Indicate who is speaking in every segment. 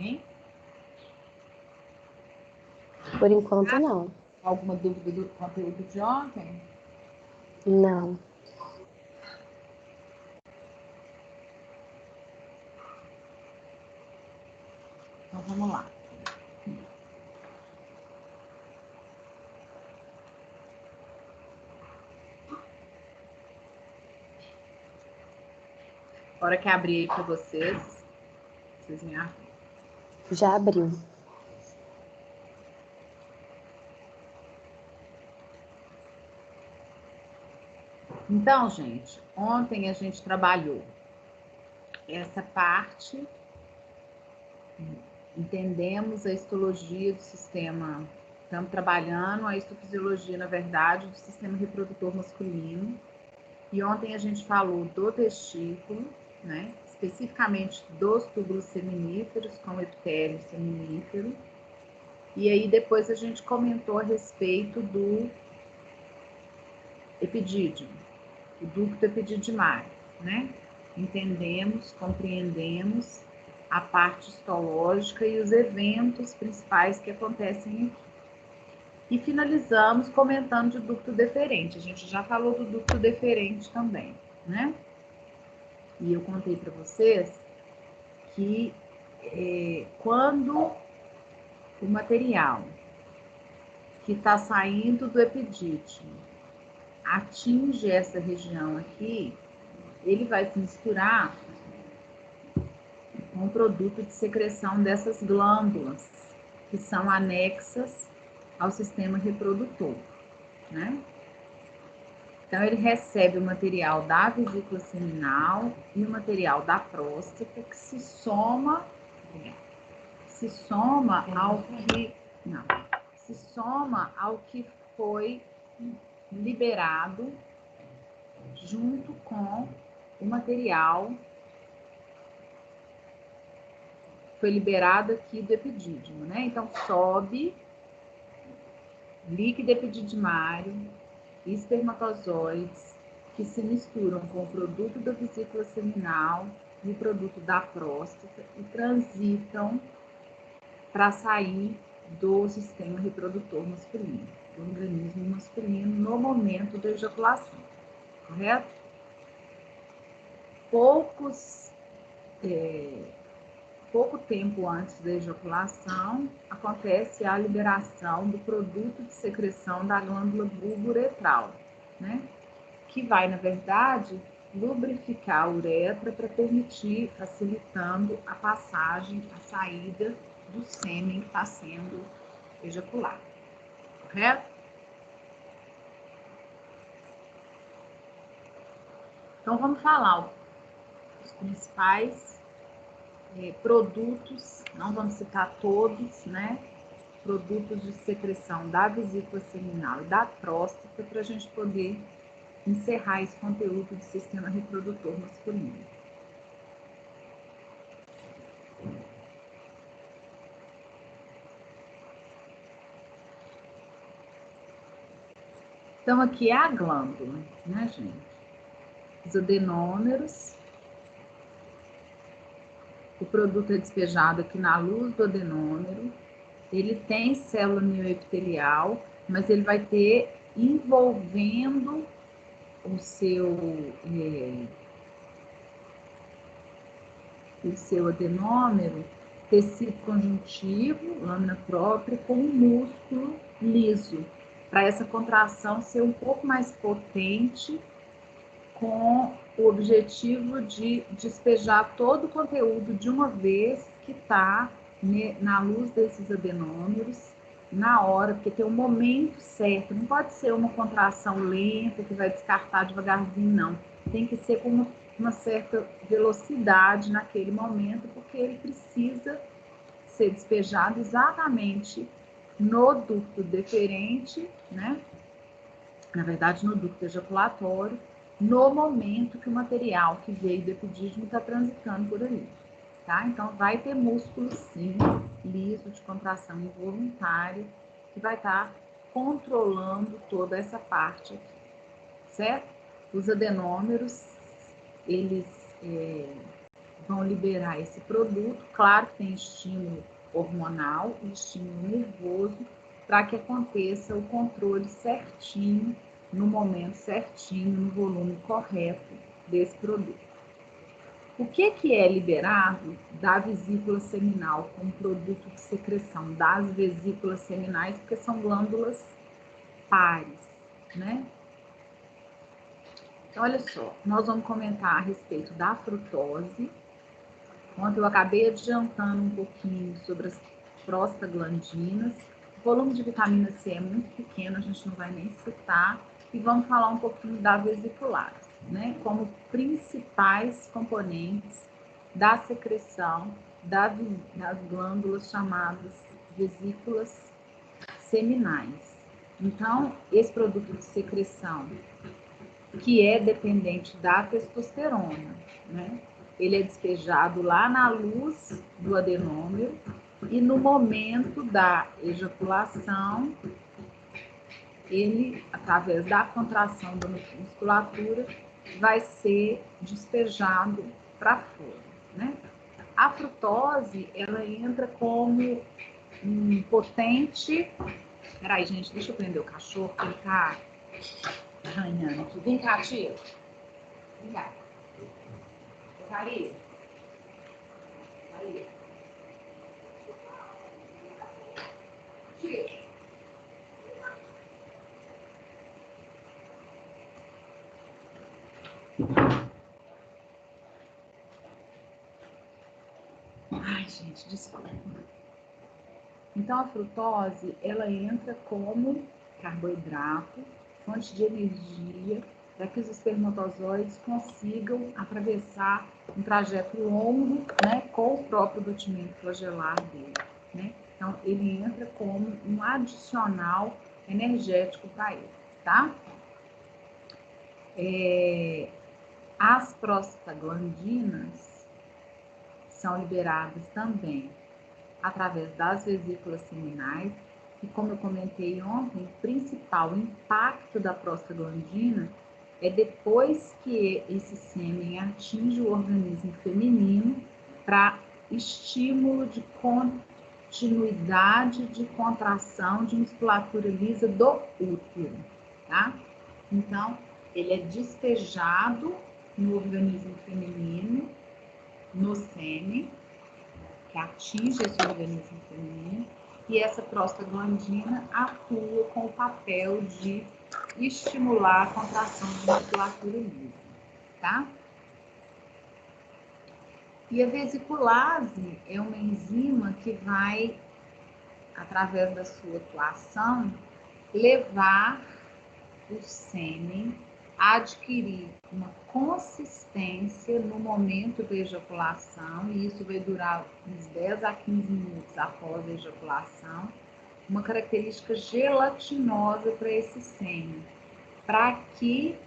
Speaker 1: Hein?
Speaker 2: Por enquanto, não.
Speaker 1: Alguma dúvida do conteúdo de ontem?
Speaker 2: Não.
Speaker 1: Então, vamos lá. Hora que abrir aí para vocês me abram.
Speaker 2: Já abriu.
Speaker 1: Então, gente, ontem a gente trabalhou essa parte, entendemos a histologia do sistema, estamos trabalhando a histofisiologia, na verdade, do sistema reprodutor masculino. E ontem a gente falou do testículo, né? Especificamente dos túbulos seminíferos, com o epitélio seminífero. E aí depois a gente comentou a respeito do epidídimo, o ducto epididimário, né? Entendemos, compreendemos a parte histológica e os eventos principais que acontecem aqui. E finalizamos comentando de ducto deferente. A gente já falou do ducto deferente também, né? E eu contei para vocês que quando o material que está saindo do epidídimo atinge essa região aqui, ele vai se misturar com o produto de secreção dessas glândulas, que são anexas ao sistema reprodutor, né? Então, ele recebe o material da vesícula seminal e o material da próstata, que se soma ao que foi liberado junto com o material que foi liberado aqui do epidídimo, né? Então, sobe líquido epididimário e espermatozoides que se misturam com o produto da vesícula seminal e o produto da próstata e transitam para sair do sistema reprodutor masculino, do organismo masculino no momento da ejaculação, correto? Pouco tempo antes da ejaculação, acontece a liberação do produto de secreção da glândula bulbo-uretral, né? Que vai, na verdade, lubrificar a uretra para permitir, facilitando a passagem, a saída do sêmen que está sendo ejaculado, correto? Então, vamos falar os principais produtos, não vamos citar todos, né? Produtos de secreção da vesícula seminal e da próstata para a gente poder encerrar esse conteúdo do sistema reprodutor masculino. Então, aqui é a glândula, né, gente? Os adenômeros. O produto é despejado aqui na luz do adenômero. Ele tem célula mioepitelial, mas ele vai ter envolvendo o seu adenômero, tecido conjuntivo, lâmina própria, com um músculo liso, para essa contração ser um pouco mais potente, com o objetivo de despejar todo o conteúdo de uma vez que está na luz desses adenômeros, na hora, porque tem um momento certo, não pode ser uma contração lenta que vai descartar devagarzinho, não. Tem que ser com uma certa velocidade naquele momento, porque ele precisa ser despejado exatamente no ducto deferente, né? Na verdade, no ducto ejaculatório, no momento que o material que veio do epidídimo está transitando por ali, tá? Então, vai ter músculo, sim, liso, de contração involuntária, que vai estar controlando toda essa parte aqui, certo? Os adenômeros, eles vão liberar esse produto. Claro que tem estímulo hormonal e estímulo nervoso para que aconteça o controle certinho, no momento certinho, no volume correto desse produto. O que é liberado da vesícula seminal como produto de secreção das vesículas seminais, porque são glândulas pares, né? Então, olha só, nós vamos comentar a respeito da frutose. Ontem eu acabei adiantando um pouquinho sobre as prostaglandinas. O volume de vitamina C é muito pequeno, a gente não vai nem citar. E vamos falar um pouquinho da vesiculase, né? Como principais componentes da secreção das glândulas chamadas vesículas seminais. Então, esse produto de secreção, que é dependente da testosterona, né? Ele é despejado lá na luz do adenômero e no momento da ejaculação, ele, através da contração da musculatura, vai ser despejado para fora, né? A frutose, ela entra como um potente... Peraí, gente, deixa eu prender o cachorro, que ele tá arranhando aqui. Vem cá, tia. Vem cá. Maria. Maria. Tia. Ai, gente, desculpa. Então, a frutose, ela entra como carboidrato, fonte de energia, para que os espermatozoides consigam atravessar um trajeto longo, né, com o próprio batimento flagelar dele, né? Então, ele entra como um adicional energético para ele, tá? As prostaglandinas são liberadas também através das vesículas seminais, e como eu comentei ontem, o principal impacto da prostaglandina é depois que esse sêmen atinge o organismo feminino para estímulo de continuidade de contração de musculatura lisa do útero, tá? Então, ele é despejado no organismo feminino, no sêmen, que atinge esse organismo feminino, e essa prostaglandina atua com o papel de estimular a contração de musculatura lisa, tá? E a vesiculase é uma enzima que vai, através da sua atuação, levar o sêmen a adquirir uma consistência no momento da ejaculação, e isso vai durar uns 10 a 15 minutos após a ejaculação, uma característica gelatinosa para esse sêmen, para que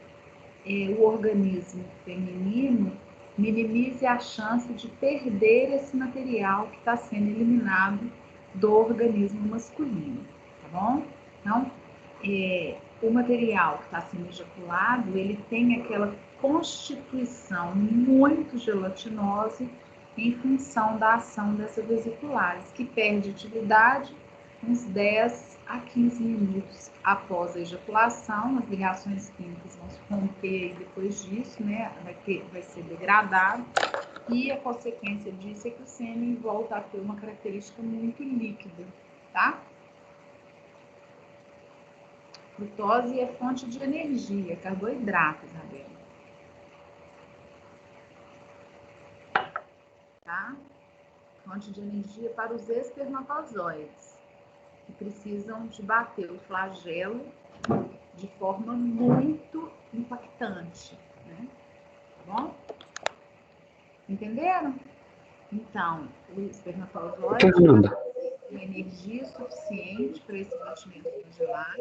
Speaker 1: o organismo feminino minimize a chance de perder esse material que está sendo eliminado do organismo masculino, tá bom? Então, o material que está sendo ejaculado, ele tem aquela constituição muito gelatinosa em função da ação dessa vesiculase, que perde atividade uns 10 a 15 minutos após a ejaculação. As ligações químicas vão se romper aí depois disso, né? Vai ser degradado, e a consequência disso é que o sêmen volta a ter uma característica muito líquida, tá? Frutose é fonte de energia, carboidrato, Isabela. Tá? Fonte de energia para os espermatozoides, que precisam de bater o flagelo de forma muito impactante, né? Tá bom? Entenderam? Então, o espermatozoide tem energia suficiente para esse batimento flagelar.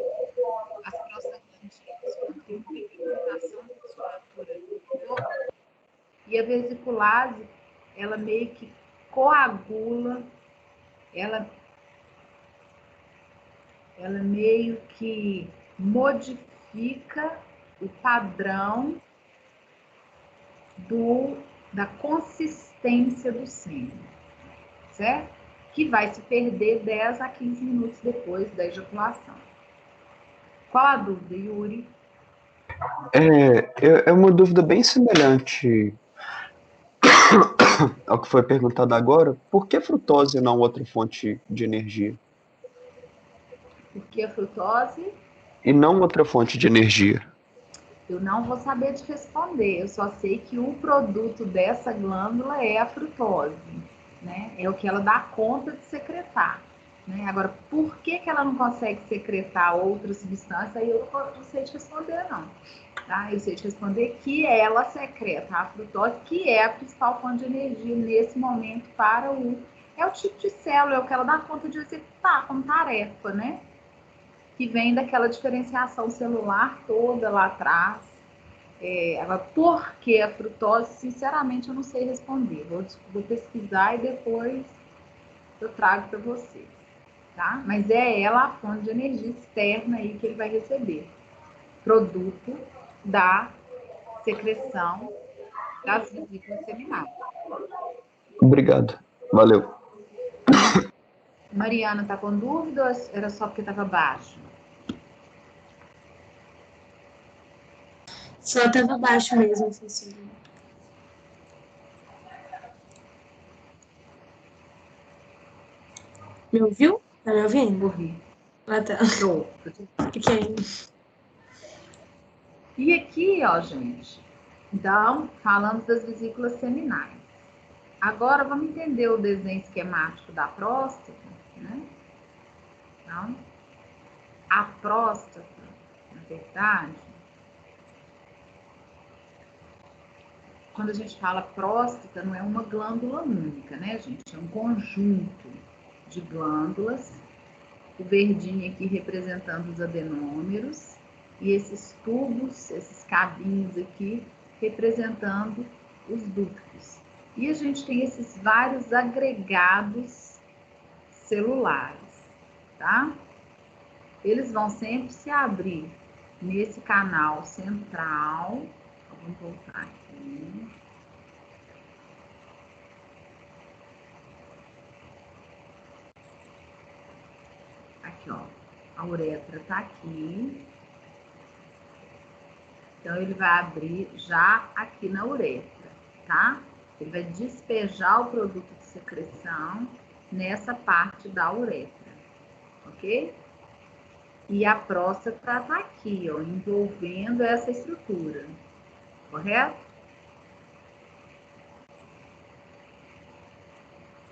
Speaker 1: As prostaglandinas contêm uma movimentação de musculatura e a vesiculase, ela meio que coagula, ela meio que modifica o padrão da consistência consistência do sêmen, certo? Que vai se perder 10 a 15 minutos depois da ejaculação. Qual a dúvida, Yuri?
Speaker 3: É uma dúvida bem semelhante ao que foi perguntado agora. Por que frutose e não outra fonte de energia?
Speaker 1: Por que a frutose?
Speaker 3: E não outra fonte de energia?
Speaker 1: Eu não vou saber te responder, eu só sei que o produto dessa glândula é a frutose, né? É o que ela dá conta de secretar, né? Agora, por que ela não consegue secretar outra substância? Aí eu não sei te responder, não. Tá? Eu sei te responder que ela secreta a frutose, que é a principal fonte de energia nesse momento para o... É o tipo de célula, é o que ela dá conta de executar como tarefa, né? Que vem daquela diferenciação celular toda lá atrás. Agora, por que a frutose? Sinceramente, eu não sei responder. Vou pesquisar e depois eu trago para vocês, tá? Mas é ela a fonte de energia externa aí que ele vai receber. Produto da secreção das vesículas seminais.
Speaker 3: Obrigado. Valeu.
Speaker 1: Mariana, tá com dúvida ou era só porque estava baixo?
Speaker 4: Só estava baixo mesmo, professora. Me ouviu? Tá me ouvindo?
Speaker 1: Ouvi.
Speaker 4: Ah, tá.
Speaker 1: Tô.
Speaker 4: Fiquei.
Speaker 1: E aqui, ó, gente, então, falamos das vesículas seminais. Agora, vamos entender o desenho esquemático da próstata, né? Então, a próstata, na verdade, quando a gente fala próstata, não é uma glândula única, né, gente? É um conjunto de glândulas, o verdinho aqui representando os adenômeros, e esses tubos, esses cabinhos aqui, representando os ductos. E a gente tem esses vários agregados celulares, tá? Eles vão sempre se abrir nesse canal central. Vamos voltar aqui. Aqui, ó. A uretra tá aqui. Então, ele vai abrir já aqui na uretra, tá? Ele vai despejar o produto de secreção nessa parte da uretra, ok? E a próstata tá aqui, ó, envolvendo essa estrutura, correto?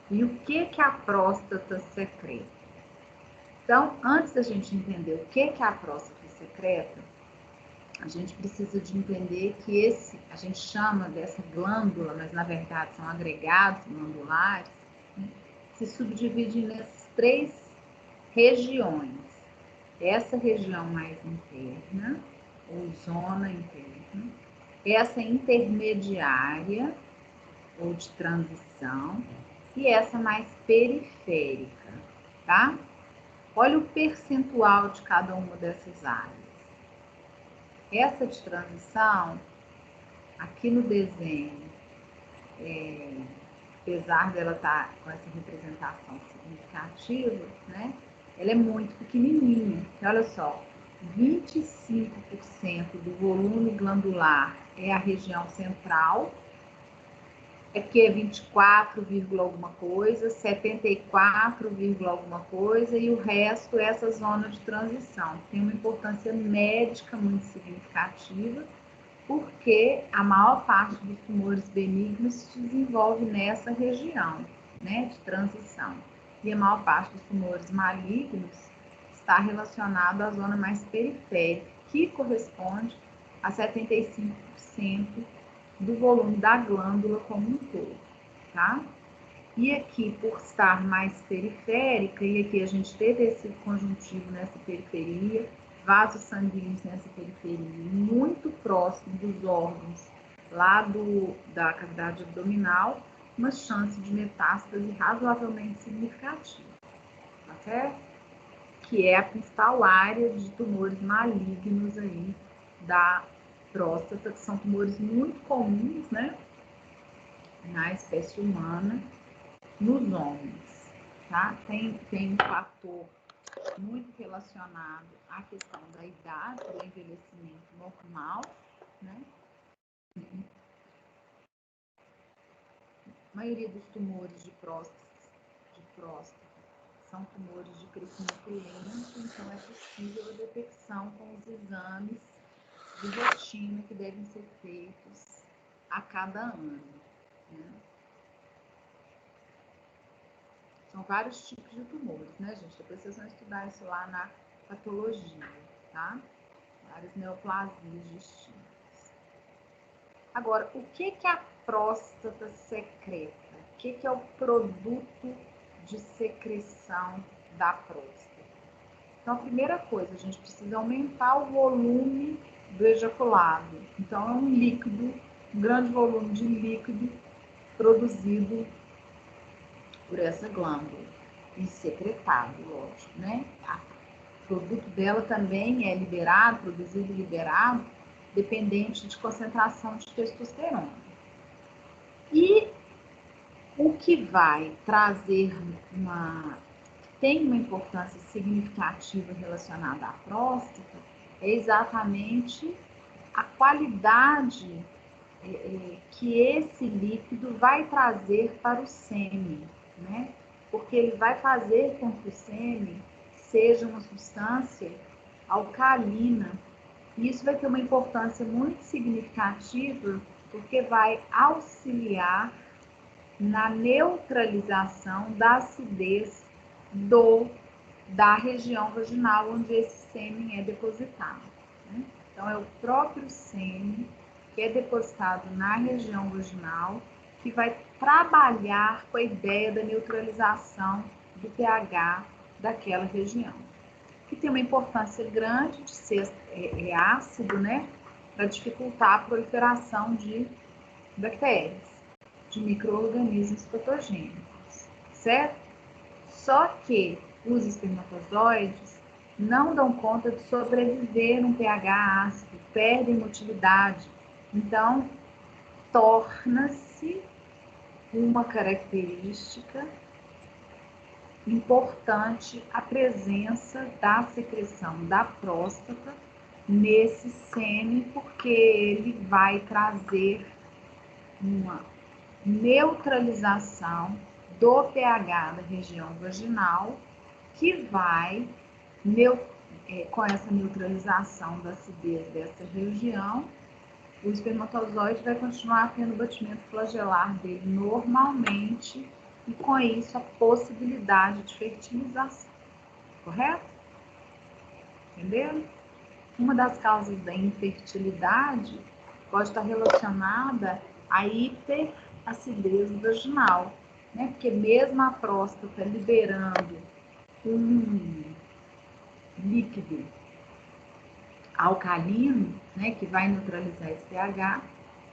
Speaker 1: E o que a próstata secreta? Então, antes da gente entender o que a próstata secreta, a gente precisa de entender que a gente chama dessa glândula, mas na verdade são agregados glandulares, né? Se subdivide nessas 3 regiões. Essa região mais interna, ou zona interna, essa intermediária, ou de transição, e essa mais periférica, tá? Olha o percentual de cada uma dessas áreas. Essa de transição, aqui no desenho, apesar dela estar com essa representação significativa, né? Ela é muito pequenininha. Olha só, 25% do volume glandular é a região central, aqui é 24, alguma coisa, 74, alguma coisa, e o resto é essa zona de transição. Tem uma importância médica muito significativa, porque a maior parte dos tumores benignos se desenvolve nessa região, né, de transição. E a maior parte dos tumores malignos está relacionado à zona mais periférica, que corresponde a 75% do volume da glândula como um todo, tá? E aqui, por estar mais periférica, e aqui a gente teve esse conjuntivo nessa periferia, vasos sanguíneos nessa periferia, muito próximo dos órgãos lá da cavidade abdominal, uma chance de metástase razoavelmente significativa, tá certo? Que é a principal área de tumores malignos aí da próstata, que são tumores muito comuns, né? na espécie humana, nos homens, tá? Tem um fator muito relacionado à questão da idade, do envelhecimento normal, né? A maioria dos tumores de próstata são tumores de crescimento lento, então é possível a detecção com os exames de rotina que devem ser feitos a cada ano, né? São vários tipos de tumores, né, gente? Depois vocês vão estudar isso lá na patologia, tá? Várias neoplasias distintas. Agora, o que é a próstata secreta? O que é o produto de secreção da próstata? Então, a primeira coisa, a gente precisa aumentar o volume do ejaculado. Então, é um líquido, um grande volume de líquido produzido por essa glândula e secretado, lógico, né? O produto dela também é liberado, produzido e liberado, dependente de concentração de testosterona. E o que vai trazer tem uma importância significativa relacionada à próstata é exatamente a qualidade que esse líquido vai trazer para o sêmen, né? Porque ele vai fazer com que o sêmen seja uma substância alcalina. E isso vai ter uma importância muito significativa, porque vai auxiliar na neutralização da acidez da região vaginal onde esse sêmen é depositado, né? Então, é o próprio sêmen que é depositado na região vaginal que vai trabalhar com a ideia da neutralização do pH daquela região, que tem uma importância grande de ser ácido, né, para dificultar a proliferação de bactérias, de micro-organismos patogênicos, certo? Só que os espermatozoides não dão conta de sobreviver num pH ácido, perdem motilidade. Então, torna-se uma característica importante a presença da secreção da próstata nesse sêmen, porque ele vai trazer uma neutralização do pH da região vaginal, que vai, com essa neutralização da acidez dessa região, o espermatozoide vai continuar tendo o batimento flagelar dele normalmente e, com isso, a possibilidade de fertilização. Correto? Entenderam? Uma das causas da infertilidade pode estar relacionada à hiperacidez vaginal, né? Porque mesmo a próstata liberando um líquido alcalino, né, que vai neutralizar esse pH,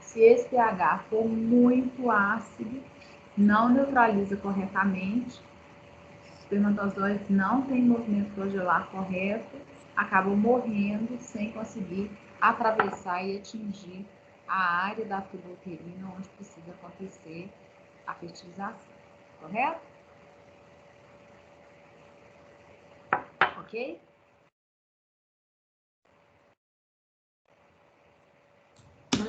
Speaker 1: se esse pH for muito ácido, não neutraliza corretamente, os espermatozoides não têm movimento flagelar correto, acabam morrendo sem conseguir atravessar e atingir a área da tuba uterina onde precisa acontecer a fertilização, correto? Ok?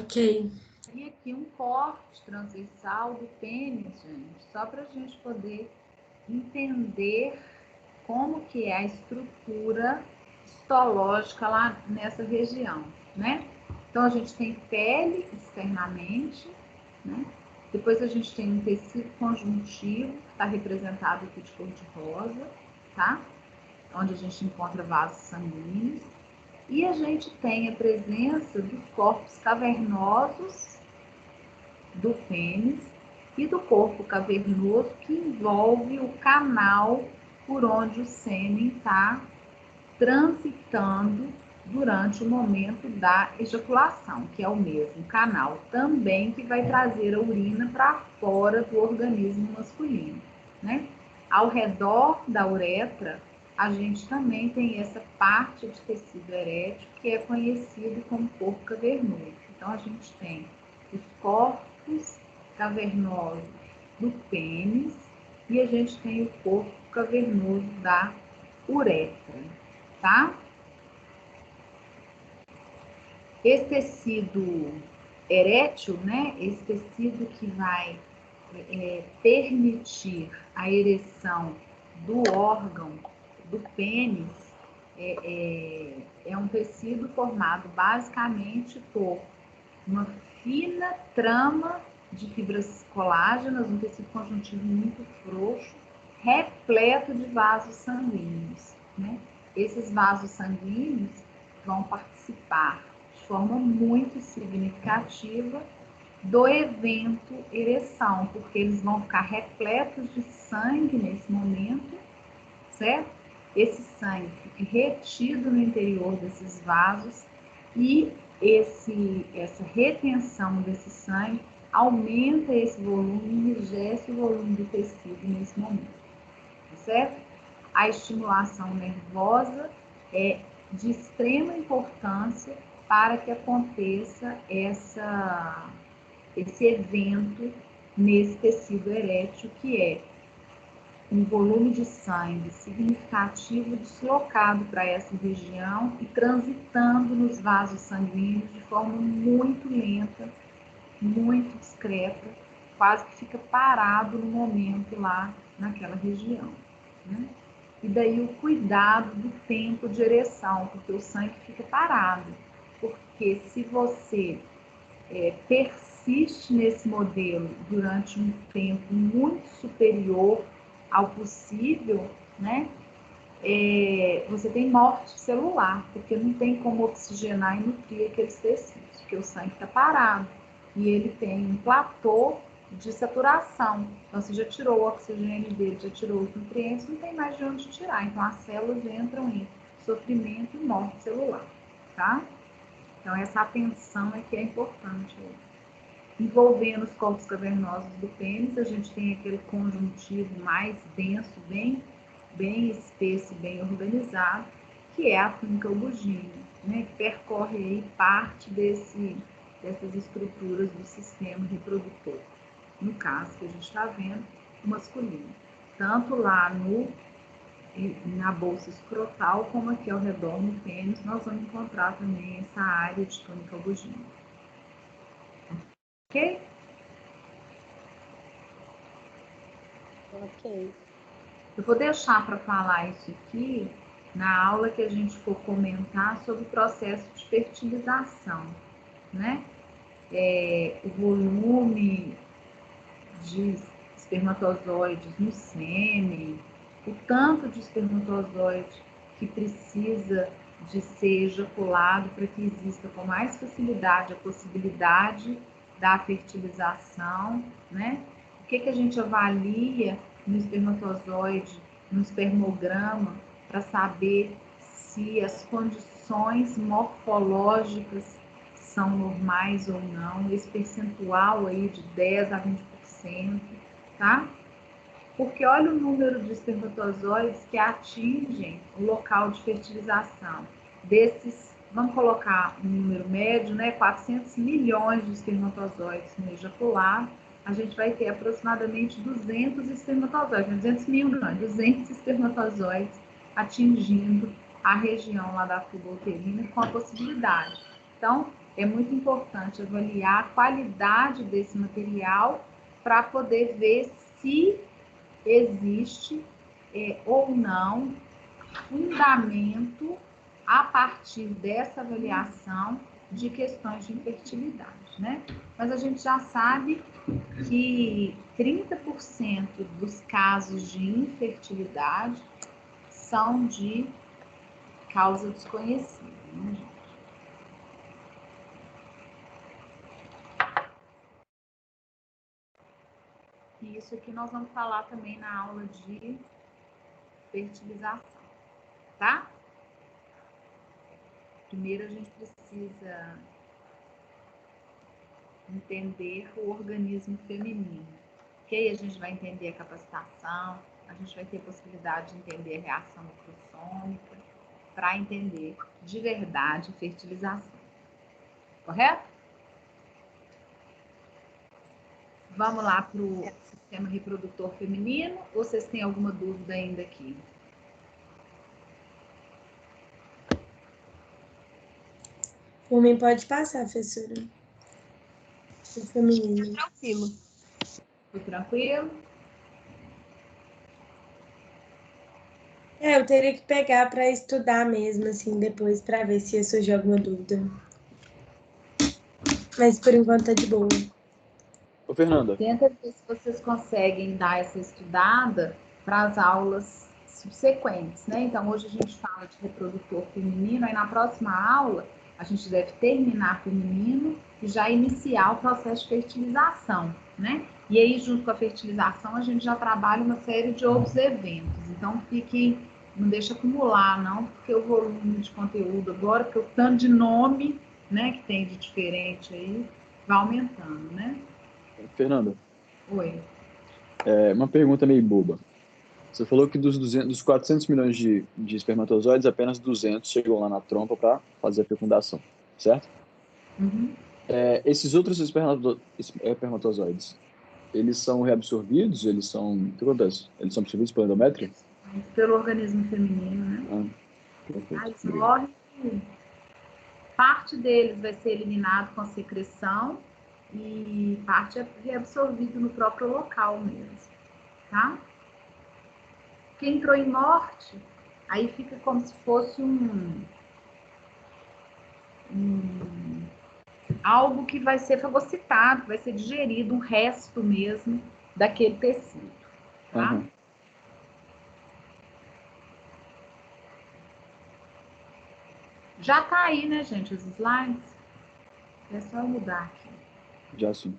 Speaker 4: Ok.
Speaker 1: E aqui um corte transversal do pênis, gente, só para a gente poder entender como que é a estrutura histológica lá nessa região, né? Então, a gente tem pele externamente, né? Depois a gente tem um tecido conjuntivo, que está representado aqui de cor de rosa, tá? Onde a gente encontra vasos sanguíneos. E a gente tem a presença dos corpos cavernosos do pênis e do corpo cavernoso que envolve o canal por onde o sêmen está transitando durante o momento da ejaculação, que é o mesmo canal também que vai trazer a urina para fora do organismo masculino, né? Ao redor da uretra, a gente também tem essa parte de tecido erétil que é conhecido como corpo cavernoso. Então, a gente tem os corpos cavernosos do pênis e a gente tem o corpo cavernoso da uretra, tá? Esse tecido erétil, né? Esse tecido que vai permitir a ereção do órgão do pênis é um tecido formado basicamente por uma fina trama de fibras colágenas, um tecido conjuntivo muito frouxo, repleto de vasos sanguíneos, né? Esses vasos sanguíneos vão participar de forma muito significativa do evento ereção, porque eles vão ficar repletos de sangue nesse momento, certo? Esse sangue fica retido no interior desses vasos e essa retenção desse sangue aumenta esse volume, enrijece o volume do tecido nesse momento, certo? A estimulação nervosa é de extrema importância para que aconteça esse evento nesse tecido erétil, que é um volume de sangue significativo deslocado para essa região e transitando nos vasos sanguíneos de forma muito lenta, muito discreta, quase que fica parado no momento lá naquela região, né? E daí o cuidado do tempo de ereção, porque o sangue fica parado. Porque se você persiste nesse modelo durante um tempo muito superior ao possível, né? Você tem morte celular, porque não tem como oxigenar e nutrir aqueles tecidos, porque o sangue está parado e ele tem um platô de saturação. Então, você já tirou o oxigênio dele, já tirou os nutrientes, não tem mais de onde tirar. Então, as células entram em sofrimento e morte celular, tá? Então, essa atenção é que é importante. Envolvendo os corpos cavernosos do pênis, a gente tem aquele conjuntivo mais denso, bem espesso, bem organizado, que é a túnica albugínea, né, que percorre aí parte dessas estruturas do sistema reprodutor. No caso que a gente está vendo, o masculino. Tanto lá na bolsa escrotal, como aqui ao redor no pênis, nós vamos encontrar também essa área de túnica albugínea. Ok?
Speaker 2: Ok.
Speaker 1: Eu vou deixar para falar isso aqui na aula que a gente for comentar sobre o processo de fertilização, né? O volume de espermatozoides no sêmen, o tanto de espermatozoide que precisa de ser ejaculado para que exista com mais facilidade a possibilidade da fertilização, né? O que a gente avalia no espermatozoide, no espermograma, para saber se as condições morfológicas são normais ou não, esse percentual aí de 10 a 20%, tá? Porque olha o número de espermatozoides que atingem o local de fertilização. Desses, vamos colocar um número médio, né? 400 milhões de espermatozoides no ejaculado, a gente vai ter aproximadamente 200 espermatozoides, 200 mil não, 200 espermatozoides atingindo a região lá da tuba uterina com a possibilidade. Então, é muito importante avaliar a qualidade desse material para poder ver se existe ou não fundamento a partir dessa avaliação de questões de infertilidade, né? Mas a gente já sabe que 30% dos casos de infertilidade são de causa desconhecida, né, gente? E isso aqui nós vamos falar também na aula de fertilização, tá? Primeiro a gente precisa entender o organismo feminino. Que aí a gente vai entender a capacitação, a gente vai ter a possibilidade de entender a reação microssômica, para entender de verdade a fertilização. Correto? Vamos lá para o sistema reprodutor feminino, ou vocês têm alguma dúvida ainda aqui?
Speaker 4: Por mim pode passar, professora. O feminino.
Speaker 1: Tranquilo. Foi tranquilo?
Speaker 4: Eu teria que pegar para estudar mesmo, assim, depois, para ver se ia surgir alguma dúvida. Mas por enquanto tá de boa.
Speaker 3: Ô, Fernanda,
Speaker 1: Tenta ver se vocês conseguem dar essa estudada para as aulas subsequentes, né? Então, hoje a gente fala de reprodutor feminino, aí na próxima aula a gente deve terminar feminino e já iniciar o processo de fertilização, né? E aí, junto com a fertilização, a gente já trabalha uma série de outros eventos. Então, não deixa acumular, não, porque o volume de conteúdo agora, porque o tanto de nome, né, que tem de diferente aí, vai aumentando, né?
Speaker 3: Fernanda,
Speaker 1: Oi.
Speaker 3: uma pergunta meio boba. Você falou que dos 400 milhões de espermatozoides, apenas 200 chegam lá na trompa para fazer a fecundação, certo?
Speaker 1: Uhum.
Speaker 3: Esses outros espermatozoides, eles são reabsorvidos? O que acontece? Eles são absorvidos pelo endométrio?
Speaker 1: Pelo organismo feminino, né?
Speaker 3: Perfeito.
Speaker 1: Eles
Speaker 3: Obrigado.
Speaker 1: morrem, parte deles vai ser eliminado com secreção e parte é reabsorvido no próprio local mesmo, tá? Quem entrou em morte, aí fica como se fosse algo que vai ser fagocitado, vai ser digerido, um resto mesmo daquele tecido, tá?
Speaker 3: Aham.
Speaker 1: Já tá aí, né, gente, os slides? É só eu mudar aqui.
Speaker 3: Já sim.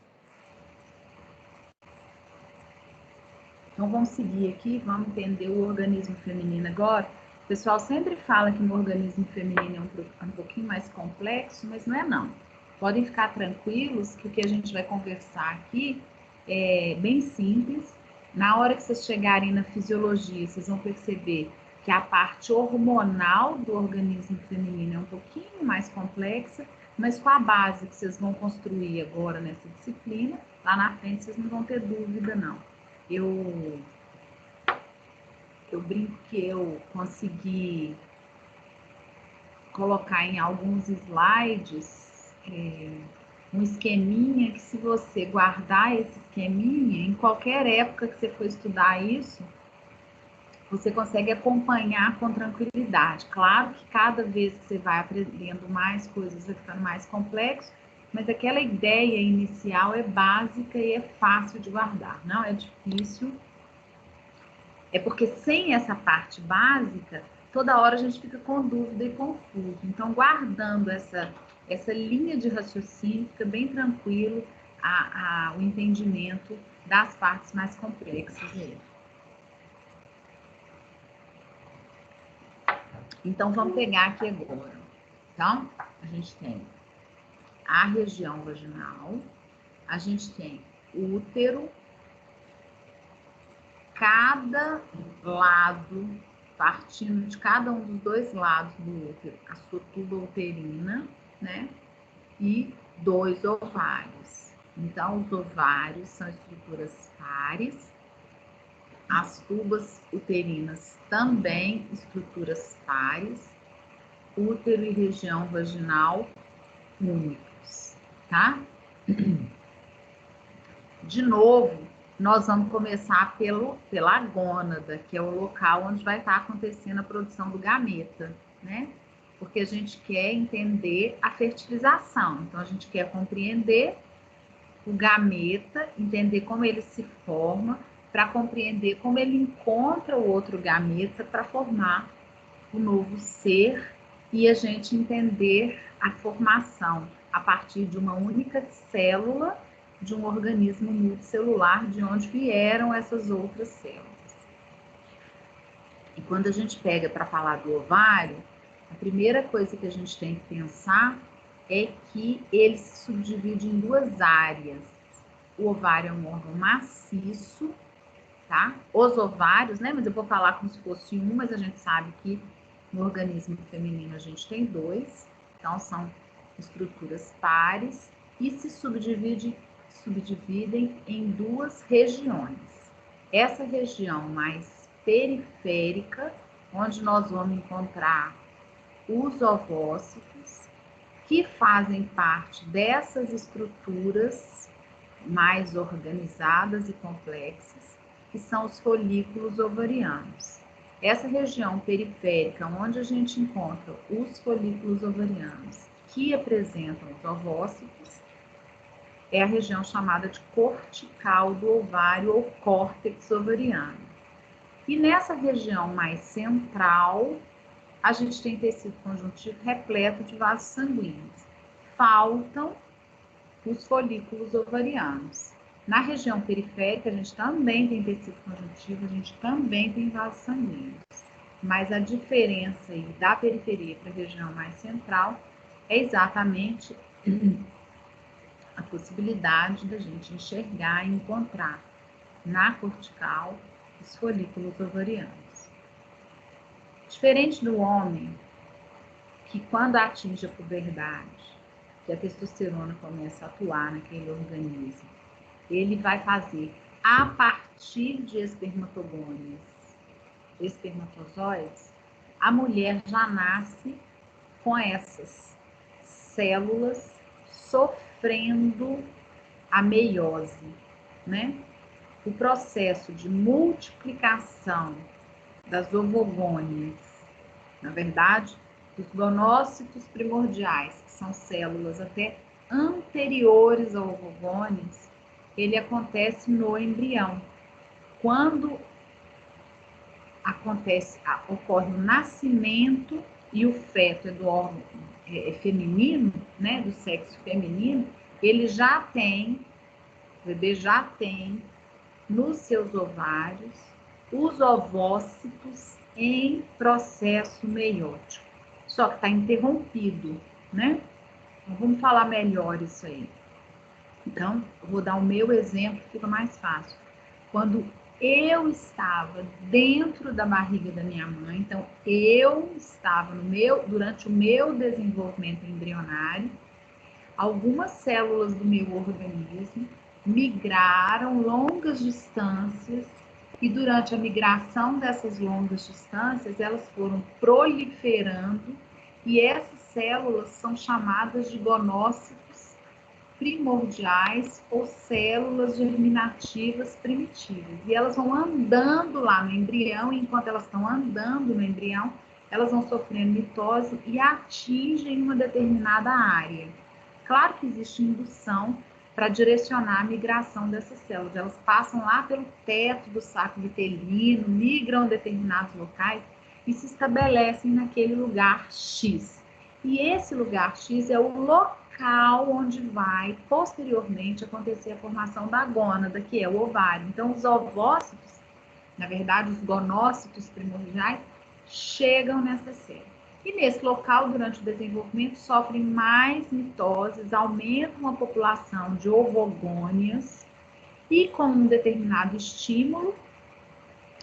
Speaker 1: Então, vamos seguir aqui, vamos entender o organismo feminino agora. O pessoal sempre fala que no organismo feminino é um pouquinho mais complexo, mas não é não. Podem ficar tranquilos que o que a gente vai conversar aqui é bem simples. Na hora que vocês chegarem na fisiologia, vocês vão perceber que a parte hormonal do organismo feminino é um pouquinho mais complexa, mas com a base que vocês vão construir agora nessa disciplina, lá na frente vocês não vão ter dúvida não. Eu brinco que eu consegui colocar em alguns slides um esqueminha que, se você guardar esse esqueminha, em qualquer época que você for estudar isso, você consegue acompanhar com tranquilidade. Claro que cada vez que você vai aprendendo mais coisas, vai ficando mais complexo, mas aquela ideia inicial é básica e é fácil de guardar, não é difícil. É porque sem essa parte básica, toda hora a gente fica com dúvida e confuso. Então, guardando essa linha de raciocínio, fica bem tranquilo o entendimento das partes mais complexas mesmo. Então, vamos pegar aqui agora. Então, a gente tem a região vaginal, a gente tem o útero, cada lado, partindo de cada um dos dois lados do útero, a sua tuba uterina, né? E 2 ovários. Então, os ovários são estruturas pares, as tubas uterinas também estruturas pares, útero e região vaginal únicos, tá? De novo, nós vamos começar pela gônada, que é o local onde vai estar acontecendo a produção do gameta, né? Porque a gente quer entender a fertilização. Então, a gente quer compreender o gameta, entender como ele se forma, para compreender como ele encontra o outro gameta para formar o novo ser e a gente entender a formação a partir de uma única célula de um organismo multicelular, de onde vieram essas outras células. E quando a gente pega para falar do ovário, a primeira coisa que a gente tem que pensar é que ele se subdivide em duas áreas. O ovário é um órgão maciço, tá? Os ovários, né? Mas eu vou falar como se fosse um, mas a gente sabe que no organismo feminino a gente tem dois, então são estruturas pares e se subdivide subdividem em duas regiões. Essa região mais periférica, onde nós vamos encontrar os ovócitos, que fazem parte dessas estruturas mais organizadas e complexas, que são os folículos ovarianos. Essa região periférica, onde a gente encontra os folículos ovarianos que apresentam os ovócitos, é a região chamada de cortical do ovário ou córtex ovariano. E nessa região mais central, a gente tem tecido conjuntivo repleto de vasos sanguíneos. Faltam os folículos ovarianos. Na região periférica, a gente também tem tecido conjuntivo, a gente também tem vasos sanguíneos. Mas a diferença aí da periferia para a região mais central é exatamente a possibilidade da gente enxergar e encontrar na cortical os folículos ovarianos. Diferente do homem, que quando atinge a puberdade, que a testosterona começa a atuar naquele organismo, ele vai fazer a partir de espermatozoides, a mulher já nasce com essas células sofrendo a meiose, né? O processo de multiplicação das ovogônias, na verdade, dos gonócitos primordiais, que são células até anteriores ao ovogônios, ele acontece no embrião. Quando ocorre o nascimento e o feto é do órgão feminino, né, do sexo feminino, ele já tem, o bebê já tem nos seus ovários os ovócitos em processo meiótico. Só que está interrompido, né? Então, vamos falar melhor isso aí. Então, eu vou dar o meu exemplo, que fica mais fácil. Quando eu estava dentro da barriga da minha mãe, então eu estava durante o meu desenvolvimento embrionário, algumas células do meu organismo migraram longas distâncias e durante a migração dessas longas distâncias, elas foram proliferando e essas células são chamadas de gonócitos primordiais ou células germinativas primitivas. E elas vão andando lá no embrião, e enquanto elas estão andando no embrião, elas vão sofrendo mitose e atingem uma determinada área. Claro que existe indução para direcionar a migração dessas células. Elas passam lá pelo teto do saco vitelino, migram a determinados locais e se estabelecem naquele lugar X. E esse lugar X é o local onde vai, posteriormente, acontecer a formação da gônada, que é o ovário. Então, os ovócitos, na verdade, os gonócitos primordiais, chegam nessa célula. E nesse local, durante o desenvolvimento, sofrem mais mitoses, aumentam a população de ovogônias e com um determinado estímulo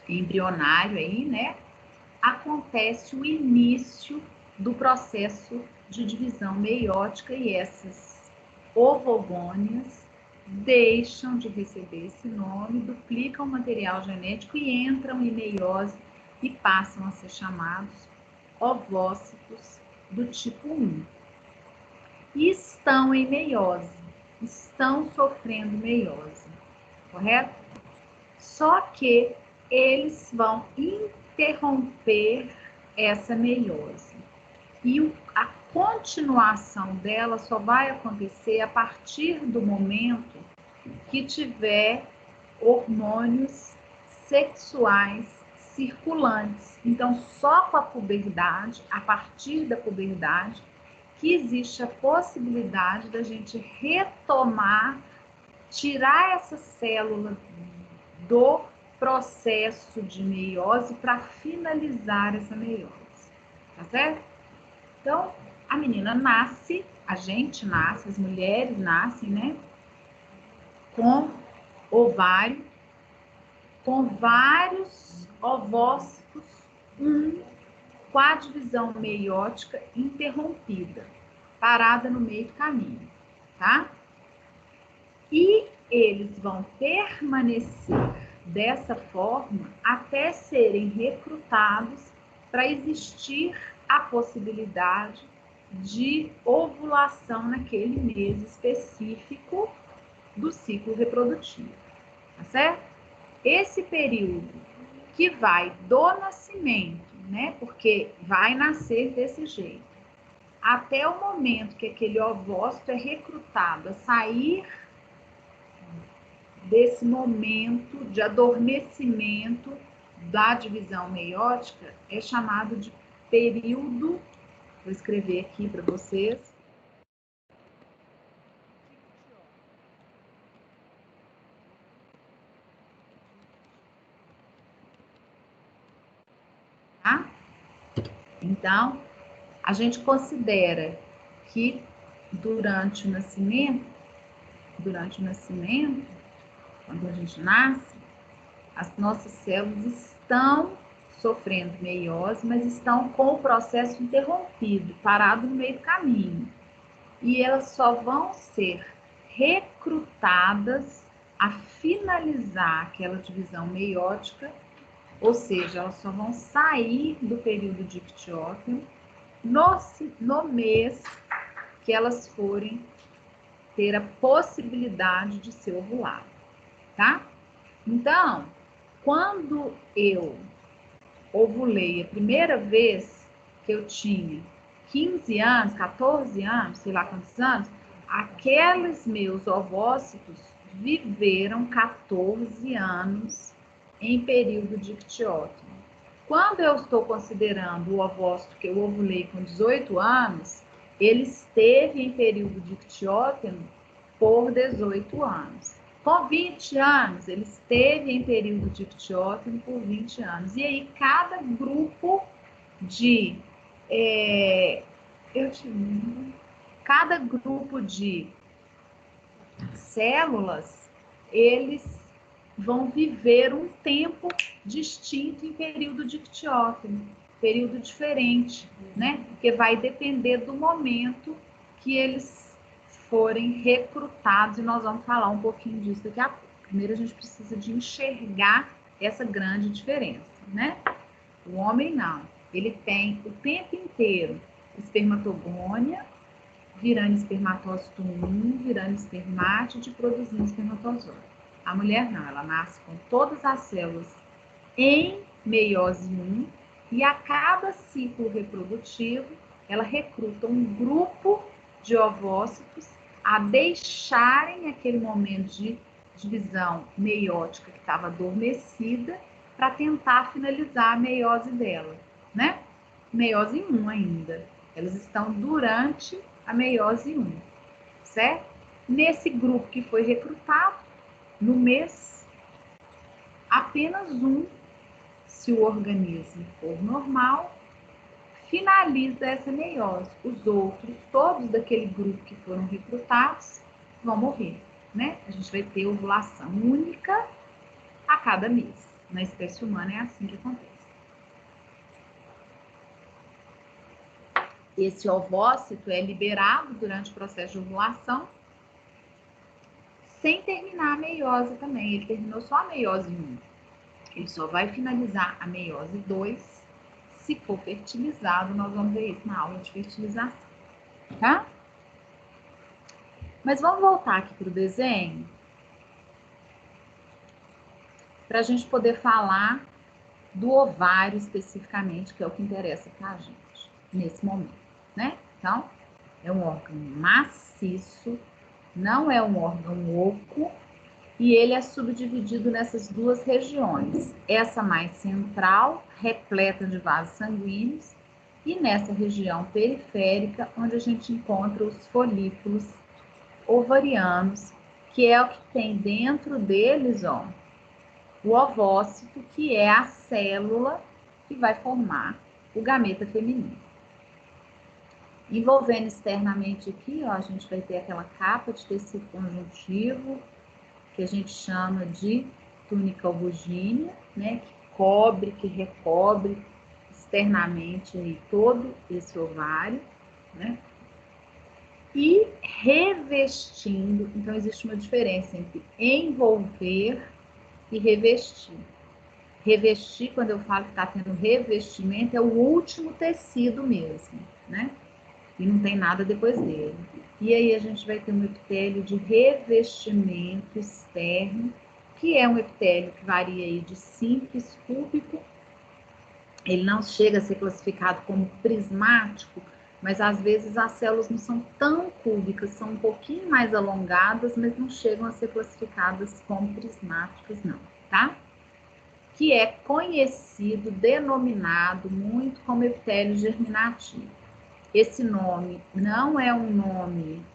Speaker 1: embrionário aí, né, acontece o início do processo de divisão meiótica e essas ovogônias deixam de receber esse nome, duplicam o material genético e entram em meiose e passam a ser chamados ovócitos do tipo 1. E estão em meiose, estão sofrendo meiose, correto? Só que eles vão interromper essa meiose. E a continuação dela só vai acontecer a partir do momento que tiver hormônios sexuais circulantes. Então, só com a puberdade, a partir da puberdade, que existe a possibilidade da gente retomar, tirar essa célula do processo de meiose para finalizar essa meiose. Tá certo? Então, a menina nasce, a gente nasce, as mulheres nascem, né? Com ovário, com vários ovócitos, com a divisão meiótica interrompida, parada no meio do caminho, tá? E eles vão permanecer dessa forma até serem recrutados para existir a possibilidade de ovulação naquele mês específico do ciclo reprodutivo, tá certo? Esse período que vai do nascimento, né? Porque vai nascer desse jeito, até o momento que aquele ovócito é recrutado a sair desse momento de adormecimento da divisão meiótica, é chamado de período, vou escrever aqui para vocês, tá? Então, a gente considera que durante o nascimento, quando a gente nasce, as nossas células estão sofrendo meiose, mas estão com o processo interrompido, parado no meio do caminho. E elas só vão ser recrutadas a finalizar aquela divisão meiótica, ou seja, elas só vão sair do período dictióteno no mês que elas forem ter a possibilidade de ser ovulado, tá? Então, quando eu ovulei a primeira vez que eu tinha 15 anos, 14 anos, sei lá quantos anos, aqueles meus ovócitos viveram 14 anos em período dictióteno. Quando eu estou considerando o ovócito que eu ovulei com 18 anos, ele esteve em período dictióteno por 18 anos. Com 20 anos, ele esteve em período dictióteno por 20 anos. E aí, cada grupo de cada grupo de células, eles vão viver um tempo distinto em período dictióteno, período diferente, né? Porque vai depender do momento que eles forem recrutados, e nós vamos falar um pouquinho disso daqui a pouco. Primeiro, a gente precisa de enxergar essa grande diferença, né? O homem não. Ele tem o tempo inteiro espermatogônia, virando espermatócito 1, virando espermátide, produzindo espermatozoide. A mulher não, ela nasce com todas as células em meiose 1 e a cada ciclo reprodutivo ela recruta um grupo de ovócitos a deixarem aquele momento de divisão meiótica que estava adormecida para tentar finalizar a meiose dela, né? Meiose 1 ainda. Elas estão durante a meiose 1, certo? Nesse grupo que foi recrutado, no mês, apenas um, se o organismo for normal, finaliza essa meiose. Os outros, todos daquele grupo que foram recrutados, vão morrer, né? A gente vai ter ovulação única a cada mês. Na espécie humana é assim que acontece. Esse ovócito é liberado durante o processo de ovulação, sem terminar a meiose também. Ele terminou só a meiose 1. Ele só vai finalizar a meiose 2 se for fertilizado. Nós vamos ver isso na aula de fertilização, tá? Mas vamos voltar aqui para o desenho, para a gente poder falar do ovário especificamente, que é o que interessa para a gente nesse momento, né? Então, é um órgão maciço, não é um órgão oco, e ele é subdividido nessas duas regiões. Essa mais central, repleta de vasos sanguíneos, e nessa região periférica, onde a gente encontra os folículos ovarianos, que é o que tem dentro deles, ó, o ovócito, que é a célula que vai formar o gameta feminino. Envolvendo externamente aqui, ó, a gente vai ter aquela capa de tecido conjuntivo, que a gente chama de túnica albuginea, né, que recobre externamente aí todo esse ovário, né? E revestindo. Então, existe uma diferença entre envolver e revestir. Revestir, quando eu falo que está tendo revestimento, é o último tecido mesmo, né? E não tem nada depois dele. E aí a gente vai ter um epitélio de revestimento externo, que é um epitélio que varia aí de simples, cúbico. Ele não chega a ser classificado como prismático, mas às vezes as células não são tão cúbicas, são um pouquinho mais alongadas, mas não chegam a ser classificadas como prismáticas, não, tá? Que é conhecido, denominado muito como epitélio germinativo. Esse nome não é um nome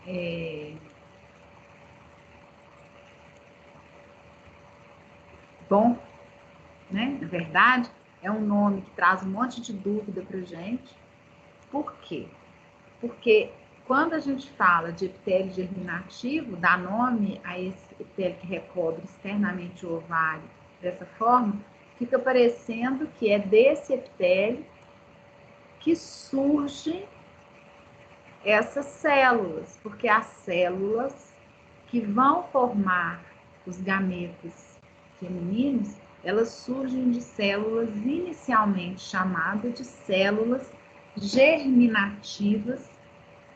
Speaker 1: bom, né? Na verdade, é um nome que traz um monte de dúvida para gente. Por quê? Porque quando a gente fala de epitélio germinativo, dá nome a esse epitélio que recobre externamente o ovário dessa forma, fica parecendo que é desse epitélio que surgem essas células, porque as células que vão formar os gametas femininos, elas surgem de células inicialmente chamadas de células germinativas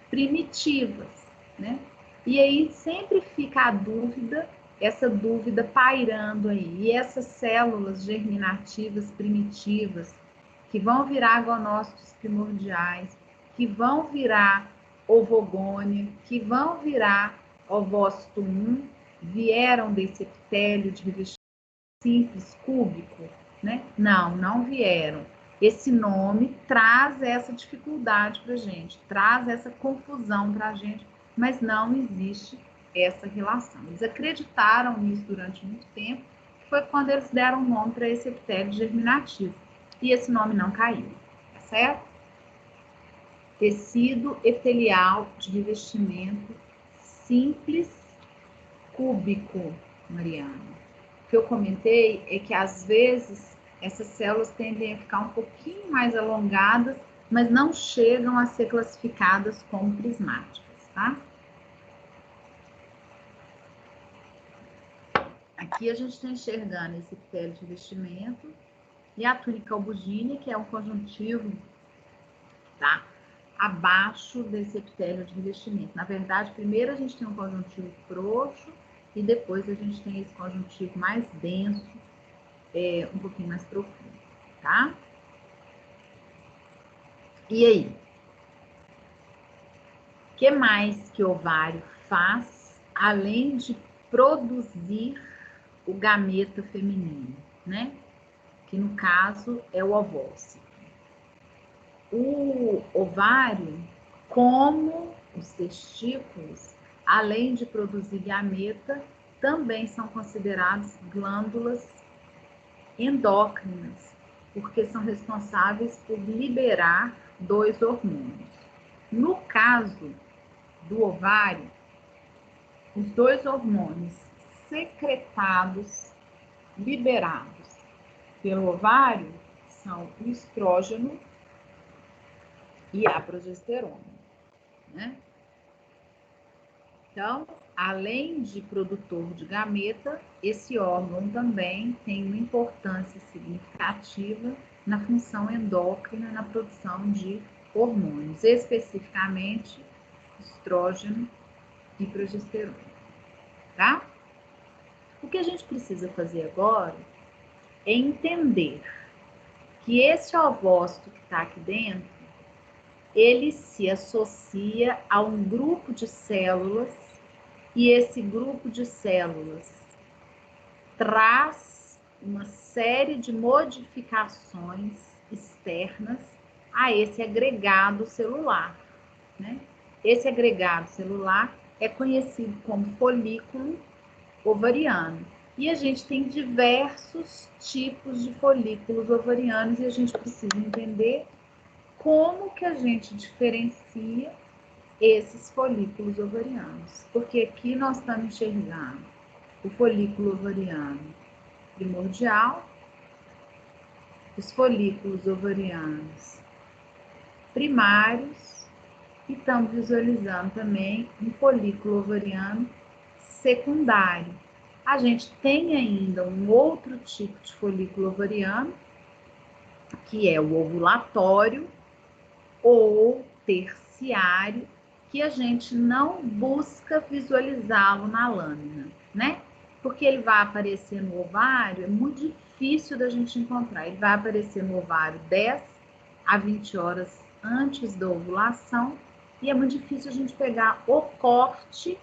Speaker 1: primitivas, né? E aí sempre fica a dúvida, essa dúvida pairando aí. E essas células germinativas primitivas, que vão virar gonócitos primordiais, que vão virar ovogônia, que vão virar ovócito 1, vieram desse epitélio de revestimento simples, cúbico, né? Não vieram. Esse nome traz essa dificuldade para a gente, traz essa confusão para a gente, mas não existe essa relação. Eles acreditaram nisso durante muito tempo, que foi quando eles deram nome para esse epitélio germinativo. E esse nome não caiu, tá certo? Tecido epitelial de revestimento simples, cúbico, Mariana. O que eu comentei é que às vezes essas células tendem a ficar um pouquinho mais alongadas, mas não chegam a ser classificadas como prismáticas, tá? Aqui a gente está enxergando esse epitélio de revestimento e a túnica albugínea, que é um conjuntivo, tá? Abaixo desse epitélio de revestimento. Na verdade, primeiro a gente tem um conjuntivo frouxo e depois a gente tem esse conjuntivo mais denso, um pouquinho mais profundo, tá? E aí? O que mais que o ovário faz, além de produzir o gameta feminino, né? Que no caso é o ovócito. O ovário, como os testículos, além de produzir gameta, também são considerados glândulas endócrinas, porque são responsáveis por liberar 2 hormônios. No caso do ovário, os 2 hormônios secretados, liberados pelo ovário, são o estrógeno e a progesterona, né? Então, além de produtor de gameta, esse órgão também tem uma importância significativa na função endócrina, na produção de hormônios, especificamente estrógeno e progesterona, tá? O que a gente precisa fazer agora é entender que esse ovócito que está aqui dentro, ele se associa a um grupo de células e esse grupo de células traz uma série de modificações externas a esse agregado celular, né? Esse agregado celular é conhecido como folículo ovariano. E a gente tem diversos tipos de folículos ovarianos e a gente precisa entender como que a gente diferencia esses folículos ovarianos. Porque aqui nós estamos enxergando o folículo ovariano primordial, os folículos ovarianos primários e estamos visualizando também um folículo ovariano secundário. A gente tem ainda um outro tipo de folículo ovariano, que é o ovulatório ou terciário, que a gente não busca visualizá-lo na lâmina, né? Porque ele vai aparecer no ovário, é muito difícil da gente encontrar. Ele vai aparecer no ovário 10 a 20 horas antes da ovulação e é muito difícil a gente pegar o corte,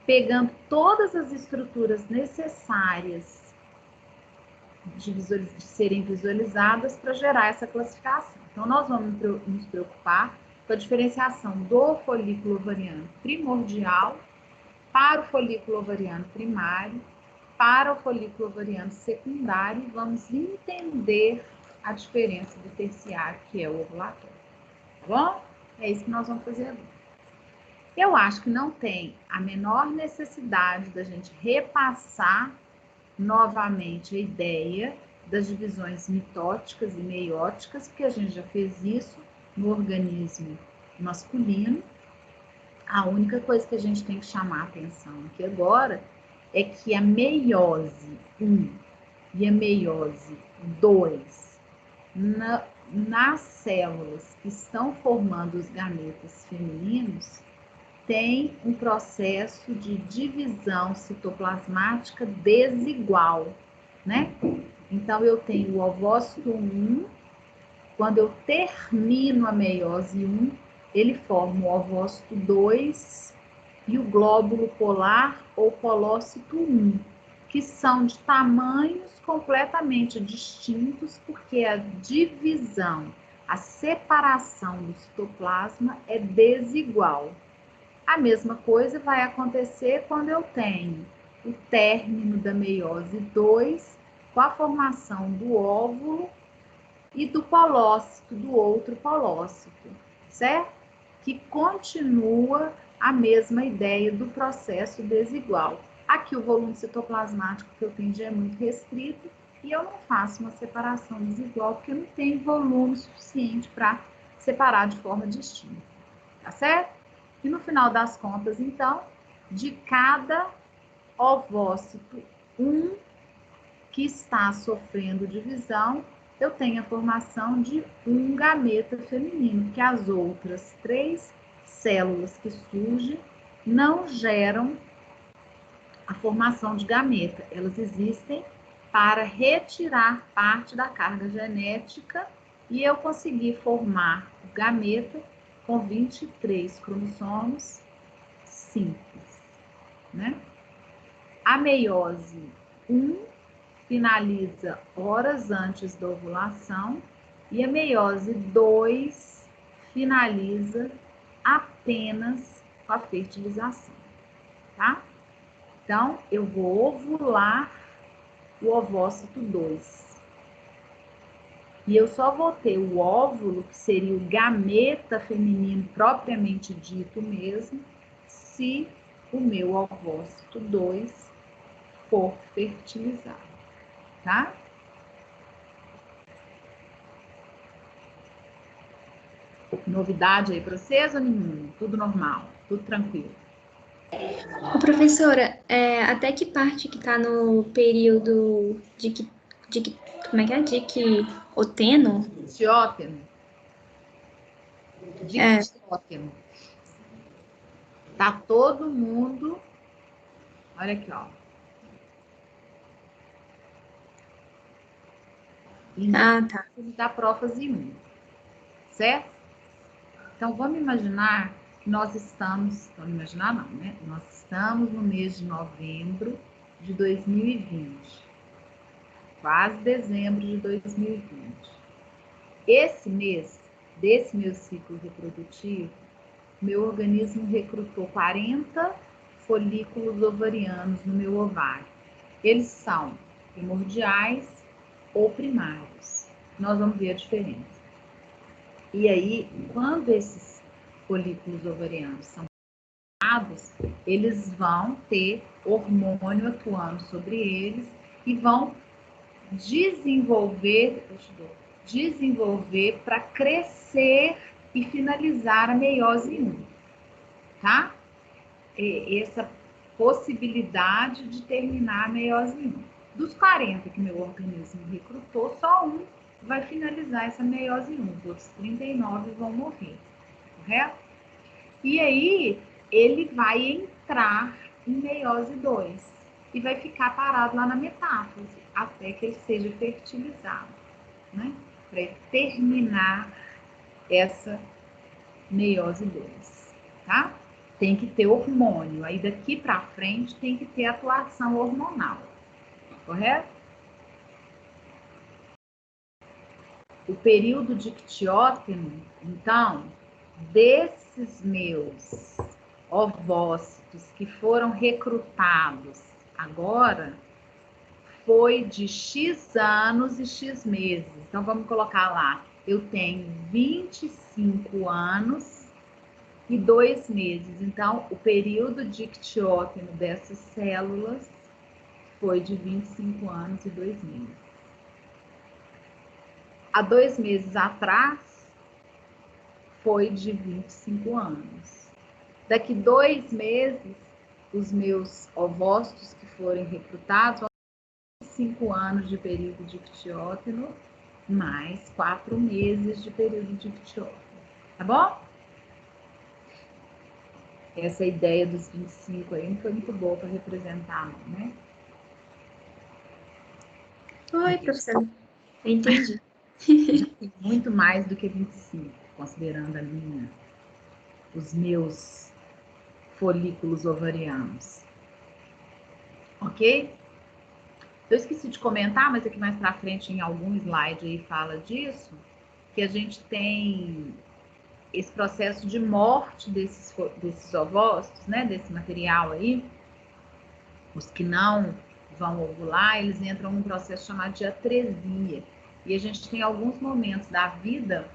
Speaker 1: pegando todas as estruturas necessárias de serem visualizadas para gerar essa classificação. Então, nós vamos nos preocupar com a diferenciação do folículo ovariano primordial para o folículo ovariano primário, para o folículo ovariano secundário, e vamos entender a diferença do terciário, que é o ovulatório. Tá bom? É isso que nós vamos fazer agora. Eu acho que não tem a menor necessidade da gente repassar novamente a ideia das divisões mitóticas e meióticas, porque a gente já fez isso no organismo masculino. A única coisa que a gente tem que chamar a atenção aqui agora é que a meiose 1 e a meiose 2 nas células que estão formando os gametas femininos tem um processo de divisão citoplasmática desigual, né? Então, eu tenho o ovócito 1, quando eu termino a meiose 1, ele forma o ovócito 2 e o glóbulo polar ou polócito 1, que são de tamanhos completamente distintos, porque a divisão, a separação do citoplasma é desigual. A mesma coisa vai acontecer quando eu tenho o término da meiose 2 com a formação do óvulo e do polócito, do outro polócito, certo? Que continua a mesma ideia do processo desigual. Aqui o volume citoplasmático que eu tenho já é muito restrito e eu não faço uma separação desigual porque não tem volume suficiente para separar de forma distinta, tá certo? E no final das contas, então, de cada ovócito 1 que está sofrendo divisão, eu tenho a formação de um gameta feminino, que as outras 3 células que surgem não geram a formação de gameta. Elas existem para retirar parte da carga genética e eu conseguir formar o gameta com 23 cromossomos simples, né? A meiose 1 finaliza horas antes da ovulação e a meiose 2 finaliza apenas com a fertilização, tá? Então, eu vou ovular o ovócito 2. E eu só vou ter o óvulo, que seria o gameta feminino propriamente dito mesmo, se o meu ovócito 2 for fertilizado, tá? Novidade aí para vocês ou nenhuma? Tudo normal, tudo tranquilo.
Speaker 5: Ô, professora, até que parte que tá no período como é que é? Diquioteno?
Speaker 1: Dictióteno. Dictióteno. Tá todo mundo... Olha aqui, ó.
Speaker 5: Tá.
Speaker 1: Da prófase 1, certo? Então, vamos imaginar que nós estamos... Vamos imaginar não, né? Nós estamos no mês de novembro de 2020. Quase dezembro de 2020. Esse mês, desse meu ciclo reprodutivo, meu organismo recrutou 40 folículos ovarianos no meu ovário. Eles são primordiais ou primários. Nós vamos ver a diferença. E aí, quando esses folículos ovarianos são formados, eles vão ter hormônio atuando sobre eles e vão desenvolver para crescer e finalizar a meiose 1, tá? Essa possibilidade de terminar a meiose 1. Dos 40 que meu organismo recrutou, só um vai finalizar essa meiose 1, os outros 39 vão morrer, correto? E aí, ele vai entrar em meiose 2 e vai ficar parado lá na metáfise, até que ele seja fertilizado, né? Para terminar essa meiose 2, tá? Tem que ter hormônio, aí daqui para frente tem que ter atuação hormonal, correto? O período dictióteno, então, desses meus ovócitos que foram recrutados agora, foi de X anos e X meses. Então, vamos colocar lá, eu tenho 25 anos e 2 meses. Então, o período dictióteno dessas células foi de 25 anos e 2 meses. Há 2 meses atrás, foi de 25 anos. Daqui 2 meses, os meus ovócitos que forem recrutados vão ter 5 anos de período dictióteno, mais 4 meses de período dictióteno. Tá bom? Essa ideia dos 25 aí não foi muito boa para representar, não, né?
Speaker 5: Oi, professora. Eu entendi.
Speaker 1: Muito mais do que 25, considerando os meus folículos ovarianos. Ok? Eu esqueci de comentar, mas aqui mais para frente em algum slide aí fala disso, que a gente tem esse processo de morte desses ovócitos, né, desse material aí, os que não vão ovular, eles entram num processo chamado de atresia. E a gente tem alguns momentos da vida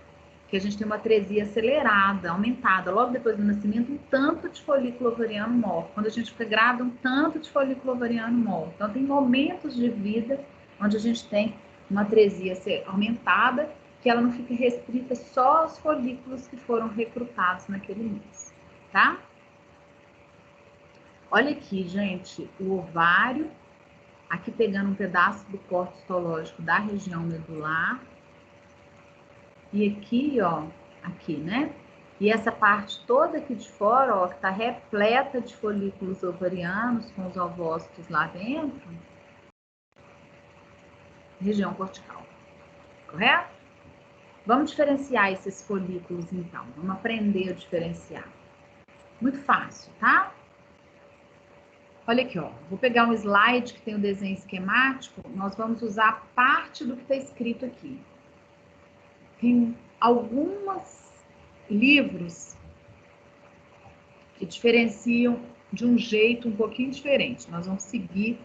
Speaker 1: que a gente tem uma atresia acelerada, aumentada. Logo depois do nascimento, um tanto de folículo ovariano morre. Quando a gente fica grávida, um tanto de folículo ovariano morre. Então, tem momentos de vida onde a gente tem uma atresia aumentada, que ela não fica restrita só aos folículos que foram recrutados naquele mês, tá? Olha aqui, gente, o ovário, aqui pegando um pedaço do corte histológico da região medular, e aqui, ó, aqui, né? E essa parte toda aqui de fora, ó, que tá repleta de folículos ovarianos com os ovócitos lá dentro, região cortical, correto? Vamos diferenciar esses folículos, então. Vamos aprender a diferenciar. Muito fácil, tá? Olha aqui, ó. Vou pegar um slide que tem o desenho esquemático. Nós vamos usar parte do que está escrito aqui. Tem alguns livros que diferenciam de um jeito um pouquinho diferente. Nós vamos seguir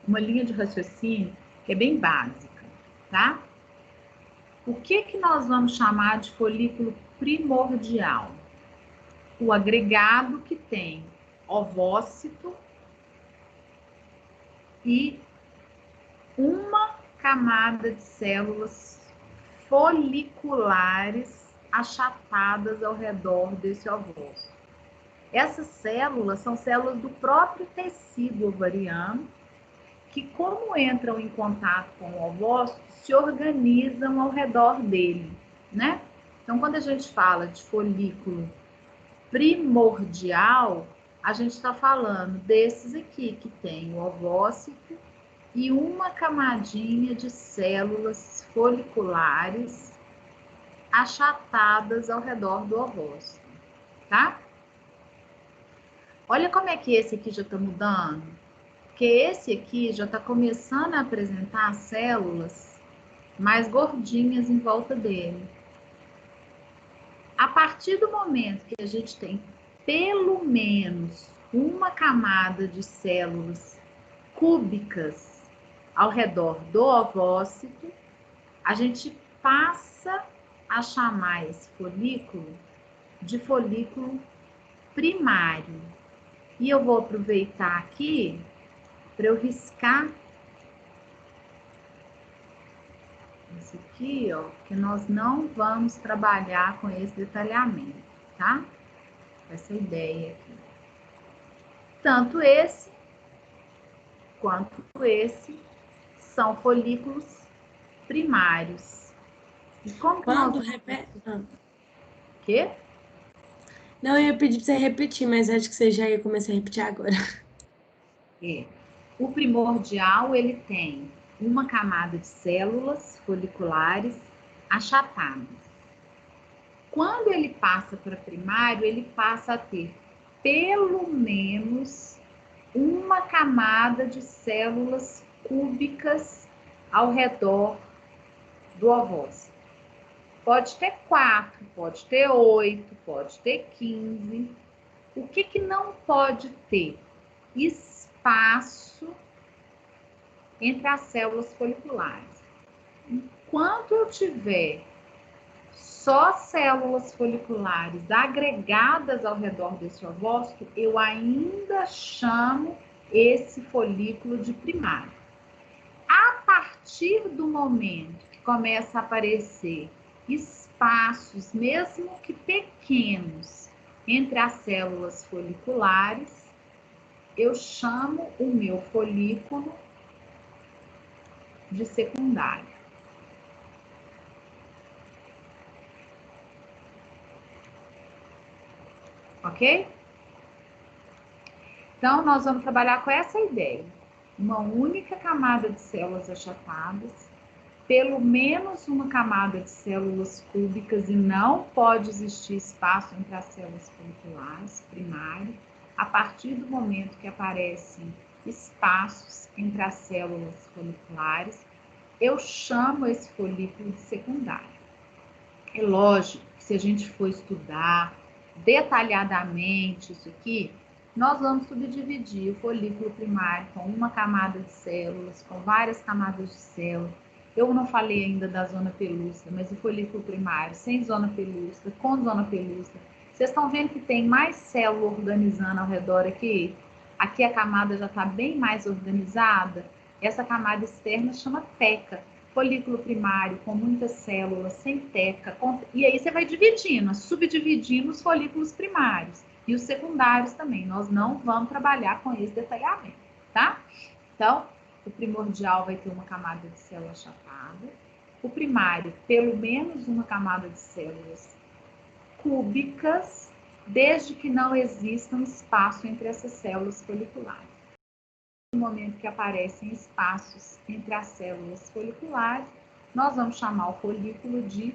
Speaker 1: uma linha de raciocínio que é bem básica, tá? O que nós vamos chamar de folículo primordial? O agregado que tem ovócito e uma camada de células foliculares achatadas ao redor desse ovócito. Essas células são células do próprio tecido ovariano que, como entram em contato com o ovócito, se organizam ao redor dele, né? Então, quando a gente fala de folículo primordial, a gente está falando desses aqui, que tem o ovócito e uma camadinha de células foliculares achatadas ao redor do ovócito, tá? Olha como é que esse aqui já está mudando. Porque esse aqui já está começando a apresentar células mais gordinhas em volta dele. A partir do momento que a gente tem pelo menos uma camada de células cúbicas ao redor do ovócito, a gente passa a chamar esse folículo de folículo primário. E eu vou aproveitar aqui para eu riscar Isso aqui, ó, que nós não vamos trabalhar com esse detalhamento, tá? Essa ideia aqui. Tanto esse quanto esse são folículos primários. E como que
Speaker 4: Quando
Speaker 1: nós...
Speaker 4: repete. Ah.
Speaker 1: O quê?
Speaker 4: Não, eu ia pedir para você repetir, mas acho que você já ia começar a repetir agora.
Speaker 1: O primordial, ele tem uma camada de células foliculares achatadas. Quando ele passa para primário, ele passa a ter pelo menos uma camada de células cúbicas ao redor do ovócito. Pode ter 4, pode ter 8, pode ter 15. O que não pode ter? Espaço entre as células foliculares. Enquanto eu tiver só células foliculares agregadas ao redor desse ovócito, eu ainda chamo esse folículo de primário. A partir do momento que começa a aparecer espaços, mesmo que pequenos, entre as células foliculares, eu chamo o meu folículo de secundário. Ok? Então, nós vamos trabalhar com essa ideia. Uma única camada de células achatadas, pelo menos uma camada de células cúbicas, e não pode existir espaço entre as células foliculares, primário, a partir do momento que aparecem espaços entre as células foliculares, eu chamo esse folículo de secundário. É lógico que se a gente for estudar detalhadamente isso aqui, nós vamos subdividir o folículo primário com uma camada de células, com várias camadas de células. Eu não falei ainda da zona pelúcida, mas o folículo primário sem zona pelúcida, com zona pelúcida. Vocês estão vendo que tem mais célula organizando ao redor aqui? Aqui a camada já está bem mais organizada. Essa camada externa chama teca. Folículo primário com muitas células, sem teca. E aí você vai dividindo, subdividindo os folículos primários. E os secundários também. Nós não vamos trabalhar com esse detalhamento, tá? Então, o primordial vai ter uma camada de célula achatada. O primário, pelo menos uma camada de células cúbicas, desde que não exista um espaço entre essas células foliculares. No momento que aparecem espaços entre as células foliculares, nós vamos chamar o folículo de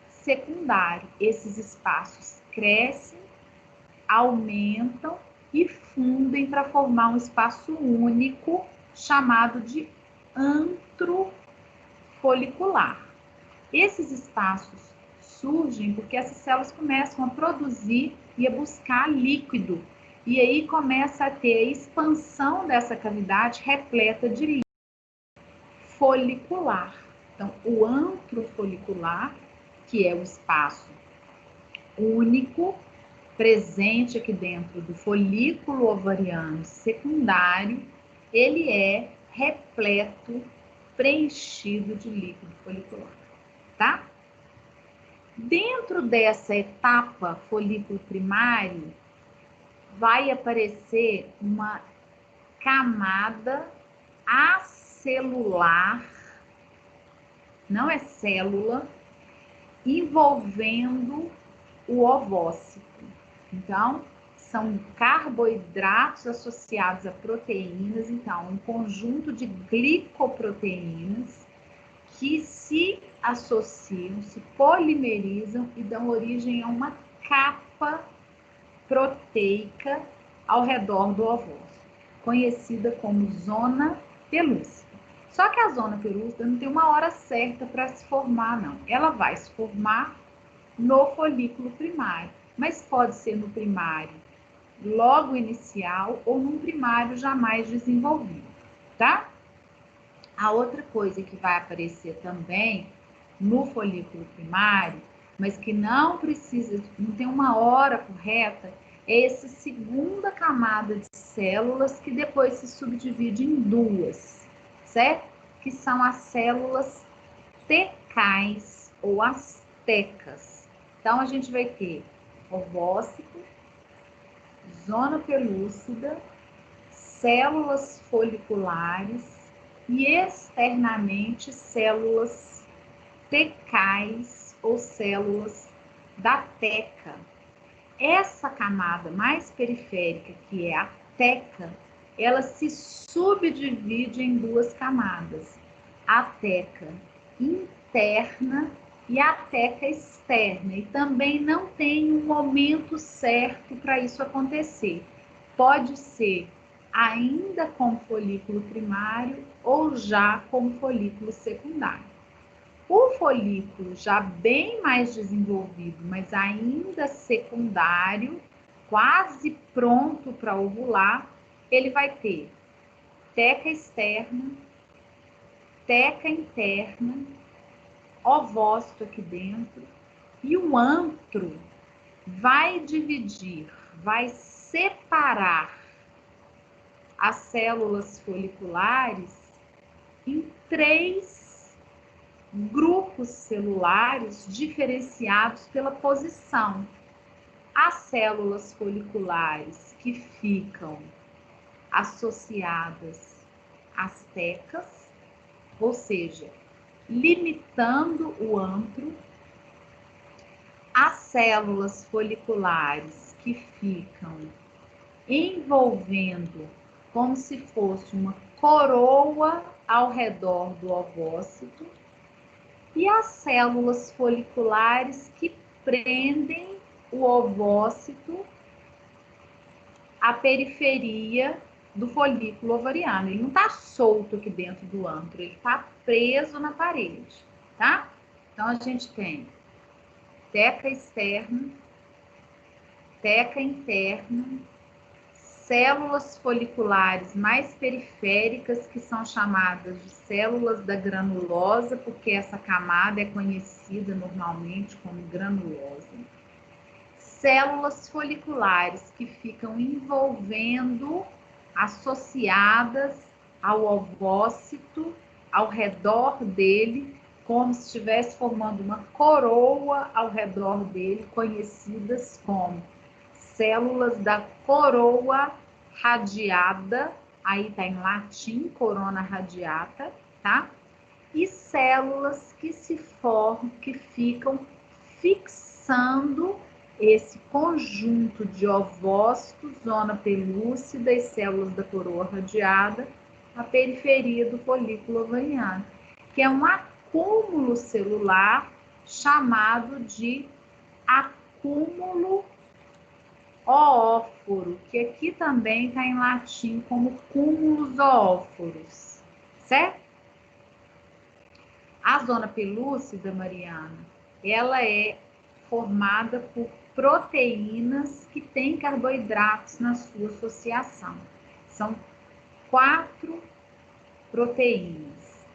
Speaker 1: secundário. Esses espaços crescem, aumentam e fundem para formar um espaço único chamado de antro folicular. Esses espaços surgem porque essas células começam a produzir e a buscar líquido. E aí começa a ter a expansão dessa cavidade repleta de líquido folicular. Então, o antro folicular, que é o espaço único, presente aqui dentro do folículo ovariano secundário, ele é repleto, preenchido de líquido folicular, tá? Dentro dessa etapa folículo primário, vai aparecer uma camada acelular, não é célula, envolvendo o ovócito. Então, são carboidratos associados a proteínas, então, um conjunto de glicoproteínas que se associam, se polimerizam e dão origem a uma capa proteica ao redor do ovócito, conhecida como zona pelúcida. Só que a zona pelúcida não tem uma hora certa para se formar, não. Ela vai se formar no folículo primário, mas pode ser no primário logo inicial ou num primário já mais desenvolvido, tá? A outra coisa que vai aparecer também no folículo primário, mas que não precisa, não tem uma hora correta, é essa segunda camada de células que depois se subdivide em duas, certo? Que são as células T tecais ou as tecas. Então, a gente vai ter ovócito, zona pelúcida, células foliculares e externamente células tecais ou células da teca. Essa camada mais periférica, que é a teca, ela se subdivide em duas camadas, a teca interna e a teca externa, e também não tem um momento certo para isso acontecer. Pode ser ainda como folículo primário ou já como folículo secundário. O folículo já bem mais desenvolvido, mas ainda secundário, quase pronto para ovular, ele vai ter teca externa, teca interna, ovócito aqui dentro, e o antro vai dividir, vai separar as células foliculares em 3 grupos celulares diferenciados pela posição. As células foliculares que ficam associadas às tecas, ou seja, limitando o antro, as células foliculares que ficam envolvendo como se fosse uma coroa ao redor do ovócito, e as células foliculares que prendem o ovócito à periferia do folículo ovariano. Ele não está solto aqui dentro do antro, ele está preso na parede, tá? Então, a gente tem teca externa, teca interna, células foliculares mais periféricas, que são chamadas de células da granulosa, porque essa camada é conhecida normalmente como granulosa. Células foliculares que ficam envolvendo, associadas ao ovócito, ao redor dele, como se estivesse formando uma coroa ao redor dele, conhecidas como células da coroa radiada, aí está em latim, corona radiata, tá? E células que se formam, que ficam fixando esse conjunto de ovócitos, zona pelúcida e células da coroa radiada, a periferia do folículo ovariano, que é um acúmulo celular chamado de acúmulo oóforo, que aqui também está em latim como cúmulos oóforos, certo? A zona pelúcida, Mariana, ela é formada por proteínas que têm carboidratos na sua associação. São 4 proteínas.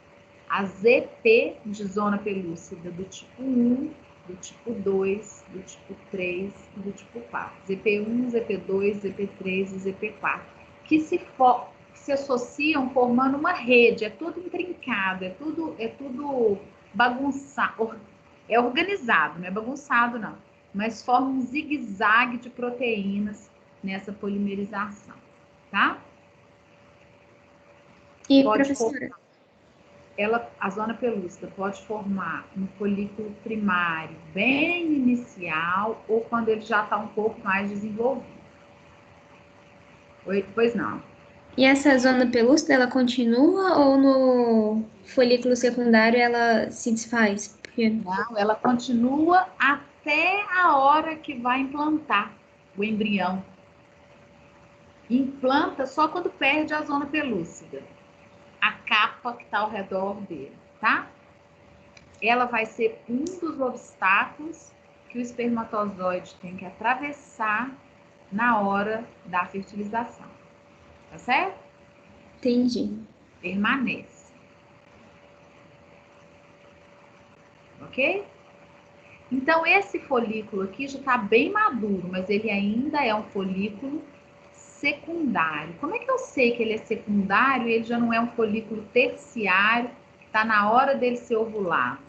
Speaker 1: A ZP de zona pelúcida do tipo 1, do tipo 2, do tipo 3 e do tipo 4. ZP1, ZP2, ZP3 e ZP4. Que se associam formando uma rede, é tudo intrincado, é tudo bagunçado, é organizado, não é bagunçado não, mas forma um zigue-zague de proteínas nessa polimerização, tá?
Speaker 5: E,
Speaker 1: Pode
Speaker 5: professora,
Speaker 1: a zona pelúcida pode formar um folículo primário bem inicial ou quando ele já está um pouco mais desenvolvido. Pois não.
Speaker 5: e essa zona pelúcida, ela continua ou no folículo secundário ela se desfaz?
Speaker 1: Não, ela continua até a hora que vai implantar o embrião. Implanta só quando perde a zona pelúcida, a capa que está ao redor dele, tá? Ela vai ser um dos obstáculos que o espermatozoide tem que atravessar na hora da fertilização. Tá certo?
Speaker 5: Entendi.
Speaker 1: Permanece. Ok? Então, esse folículo aqui já está bem maduro, mas ele ainda é um folículo secundário. Como é que eu sei que ele é secundário e ele já não é um folículo terciário, que está na hora dele ser ovulado?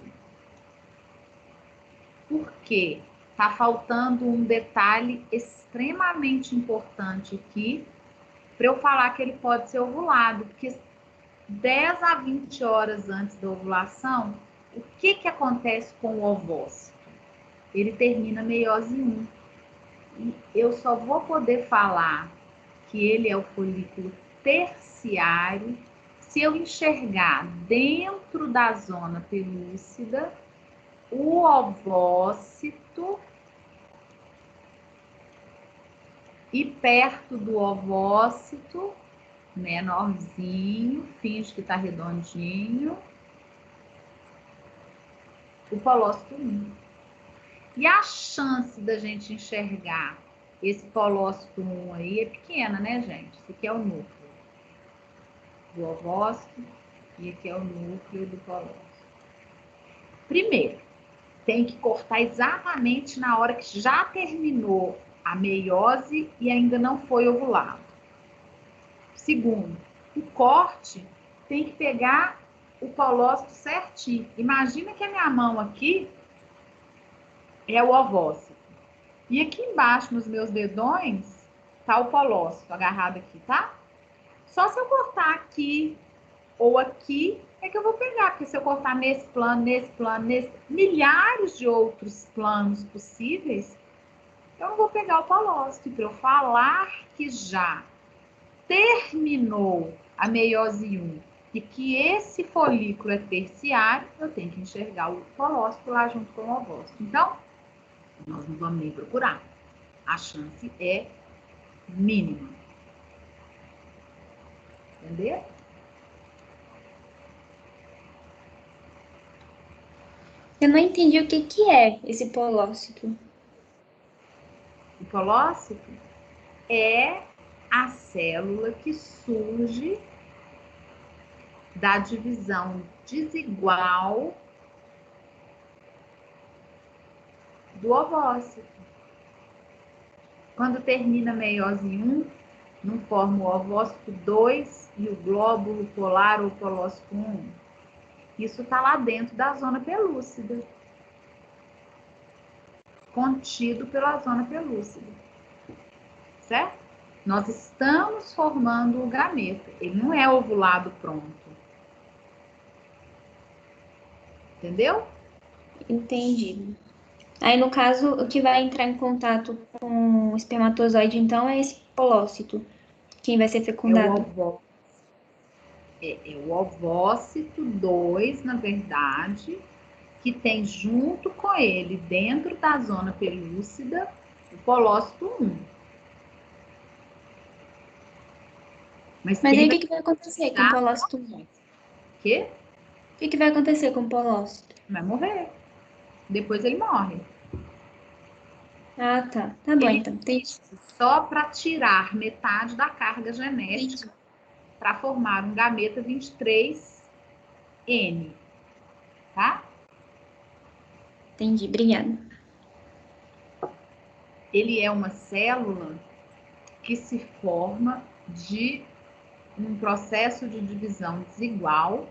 Speaker 1: Porque está faltando um detalhe extremamente importante aqui para eu falar que ele pode ser ovulado, porque 10 a 20 horas antes da ovulação, o que acontece com o ovócito? Ele termina meiose 1. E eu só vou poder falar que ele é o folículo terciário se eu enxergar dentro da zona pelúcida o ovócito e perto do ovócito, menorzinho, finge que está redondinho, o colócito 1. E a chance da gente enxergar esse colócito 1 aí é pequena, né, gente? Esse aqui é o núcleo do ovócito e aqui é o núcleo do colócito. Primeiro, tem que cortar exatamente na hora que já terminou a meiose e ainda não foi ovulado. Segundo, o corte tem que pegar o colócito certinho. Imagina que a minha mão aqui é o ovócito. E aqui embaixo, nos meus dedões, tá o colócito agarrado aqui, tá? Só se eu cortar aqui ou aqui, é que eu vou pegar. Porque se eu cortar nesse plano, milhares de outros planos possíveis, eu não vou pegar o colócito. Para eu falar que já terminou a meiose 1 e que esse folículo é terciário, eu tenho que enxergar o colócito lá junto com o ovócito. Então, nós não vamos nem procurar. A chance é mínima. Entendeu?
Speaker 5: Eu não entendi o que é esse polócito.
Speaker 1: O colócito é a célula que surge da divisão desigual do ovócito. Quando termina a meiose 1, não forma o ovócito 2 e o glóbulo polar ou colócito 1. Isso está lá dentro da zona pelúcida, contido pela zona pelúcida, certo? Nós estamos formando o gameta, ele não é ovulado pronto. Entendeu?
Speaker 5: Entendi. Aí, no caso, o que vai entrar em contato com o espermatozoide, então, é esse polócito. Quem vai ser fecundado?
Speaker 1: É o ovócito 2, na verdade, que tem junto com ele, dentro da zona pelúcida, o colócito 1.
Speaker 5: Mas aí, o que vai acontecer com o polócito 1?
Speaker 1: O quê?
Speaker 5: O que vai acontecer com o polócito?
Speaker 1: Vai morrer. Depois ele morre.
Speaker 5: Ah, tá. Tá bom, então. Entendi.
Speaker 1: Só para tirar metade da carga genética para formar um gameta 23N. Tá?
Speaker 5: Entendi. Obrigada.
Speaker 1: Ele é uma célula que se forma de um processo de divisão desigual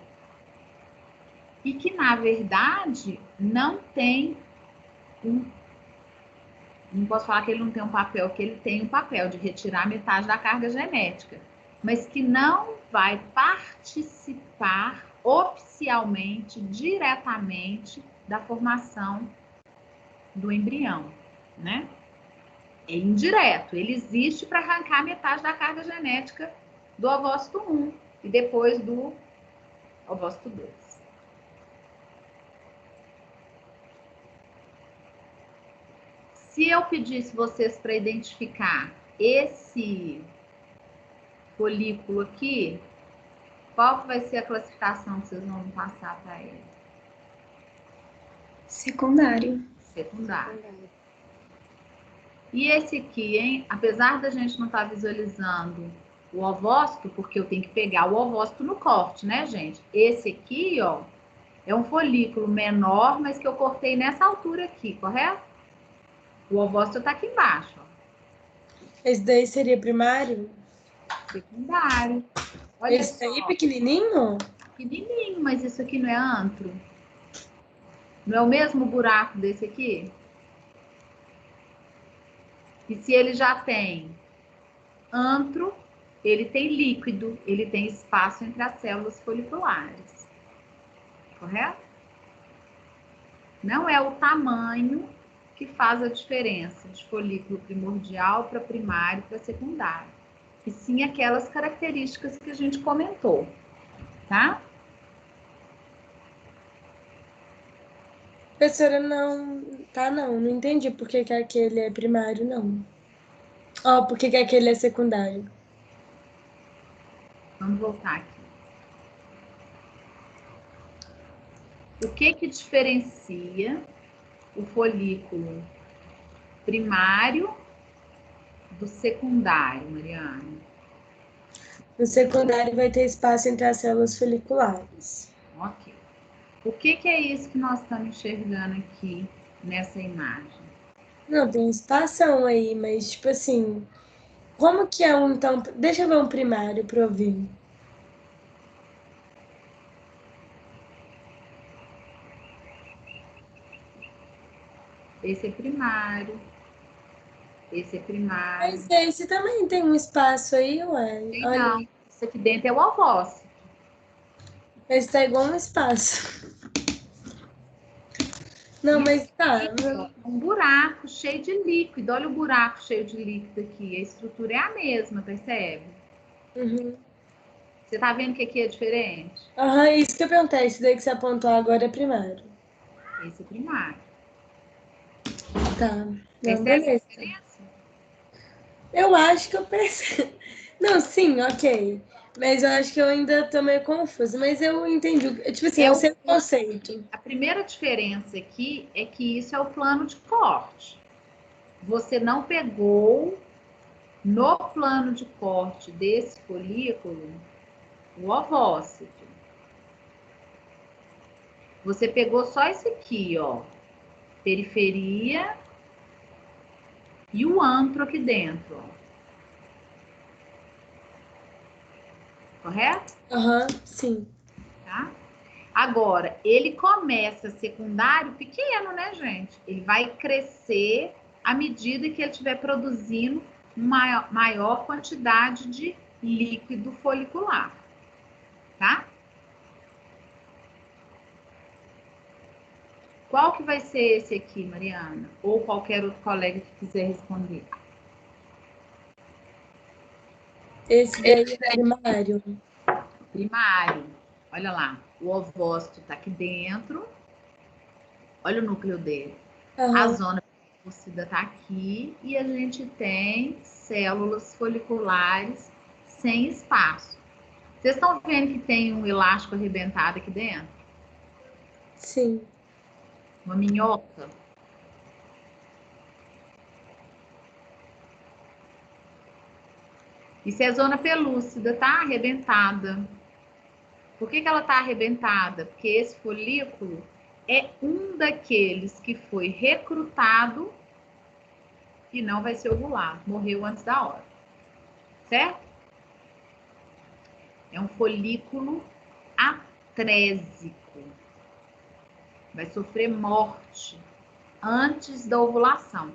Speaker 1: e que, na verdade, não tem não posso falar que ele não tem um papel, que ele tem um papel de retirar metade da carga genética, mas que não vai participar oficialmente, diretamente, da formação do embrião, né? É indireto, ele existe para arrancar metade da carga genética do ovócito 1 e depois do ovócito 2. Se eu pedisse vocês para identificar esse folículo aqui, qual que vai ser a classificação que vocês vão passar para ele?
Speaker 5: Secundário.
Speaker 1: Secundário. E esse aqui, hein? Apesar da gente não estar visualizando o ovócito, porque eu tenho que pegar o ovócito no corte, né, gente? Esse aqui, ó, é um folículo menor, mas que eu cortei nessa altura aqui, correto? O ovócito tá aqui embaixo, ó.
Speaker 4: Esse daí seria primário?
Speaker 1: Secundário. Olha
Speaker 4: Esse daí pequenininho?
Speaker 1: pequenininho, mas isso aqui não é antro? Não é o mesmo buraco desse aqui? E se ele já tem antro, ele tem líquido, ele tem espaço entre as células foliculares. Correto? Não é o tamanho que faz a diferença de folículo primordial para primário para secundário, e sim aquelas características que a gente comentou, tá?
Speaker 4: Professora, não. Tá, não entendi por que que aquele é primário, não. Ó, por que que aquele é secundário?
Speaker 1: Vamos voltar aqui. O que que diferencia o folículo primário do secundário, Mariana?
Speaker 4: No secundário vai ter espaço entre as células foliculares.
Speaker 1: Ok. O que que é isso que nós estamos enxergando aqui nessa imagem?
Speaker 4: Não, tem espação aí, mas tipo assim, como que é um, então, deixa eu ver um primário para eu ver.
Speaker 1: Esse é primário, esse é primário.
Speaker 4: Mas esse também tem um espaço aí, ué.
Speaker 1: Tem
Speaker 4: Olha,
Speaker 1: não. Isso aqui dentro é o ovócito.
Speaker 4: mas tá igual um espaço. Não,
Speaker 1: Isso
Speaker 4: mas tá.
Speaker 1: aqui, ó, é um buraco cheio de líquido. Olha o buraco cheio de líquido aqui. A estrutura é a mesma, percebe?
Speaker 4: Uhum.
Speaker 1: Você tá vendo que aqui é diferente?
Speaker 4: Aham, isso que eu perguntei. Esse daí que você apontou agora é primário.
Speaker 1: Esse é primário.
Speaker 4: Tá. Não,
Speaker 1: Percebe a
Speaker 4: beleza.
Speaker 1: diferença?
Speaker 4: Eu acho que eu percebo. Não, sim, ok. Mas eu acho que eu ainda tô meio confusa. Mas eu entendi. Tipo assim,
Speaker 1: É
Speaker 4: eu
Speaker 1: o
Speaker 4: sei o
Speaker 1: plano.
Speaker 4: conceito.
Speaker 1: A primeira diferença aqui é que isso é o plano de corte. Você não pegou no plano de corte desse folículo o ovócito. Você pegou só esse aqui, ó, periferia e o antro aqui dentro, ó. Correto?
Speaker 4: Aham, sim.
Speaker 1: Tá? Agora, ele começa secundário pequeno, né, gente? Ele vai crescer à medida que ele estiver produzindo maior quantidade de líquido folicular, tá? Qual que vai ser esse aqui, Mariana? Ou qualquer outro colega que quiser responder.
Speaker 4: Esse daí é primário.
Speaker 1: Primário. Olha lá, o ovócito está aqui dentro. Olha o núcleo dele. A
Speaker 4: Aham,
Speaker 1: zona pelúcida está aqui e a gente tem células foliculares sem espaço. Vocês estão vendo que tem um elástico arrebentado aqui dentro?
Speaker 4: sim.
Speaker 1: Uma minhoca? Isso é a zona pelúcida, tá arrebentada. Por que que ela está arrebentada? Porque esse folículo é um daqueles que foi recrutado e não vai ser ovulado. Morreu antes da hora. Certo? É um folículo atrésico. Vai sofrer morte antes da ovulação.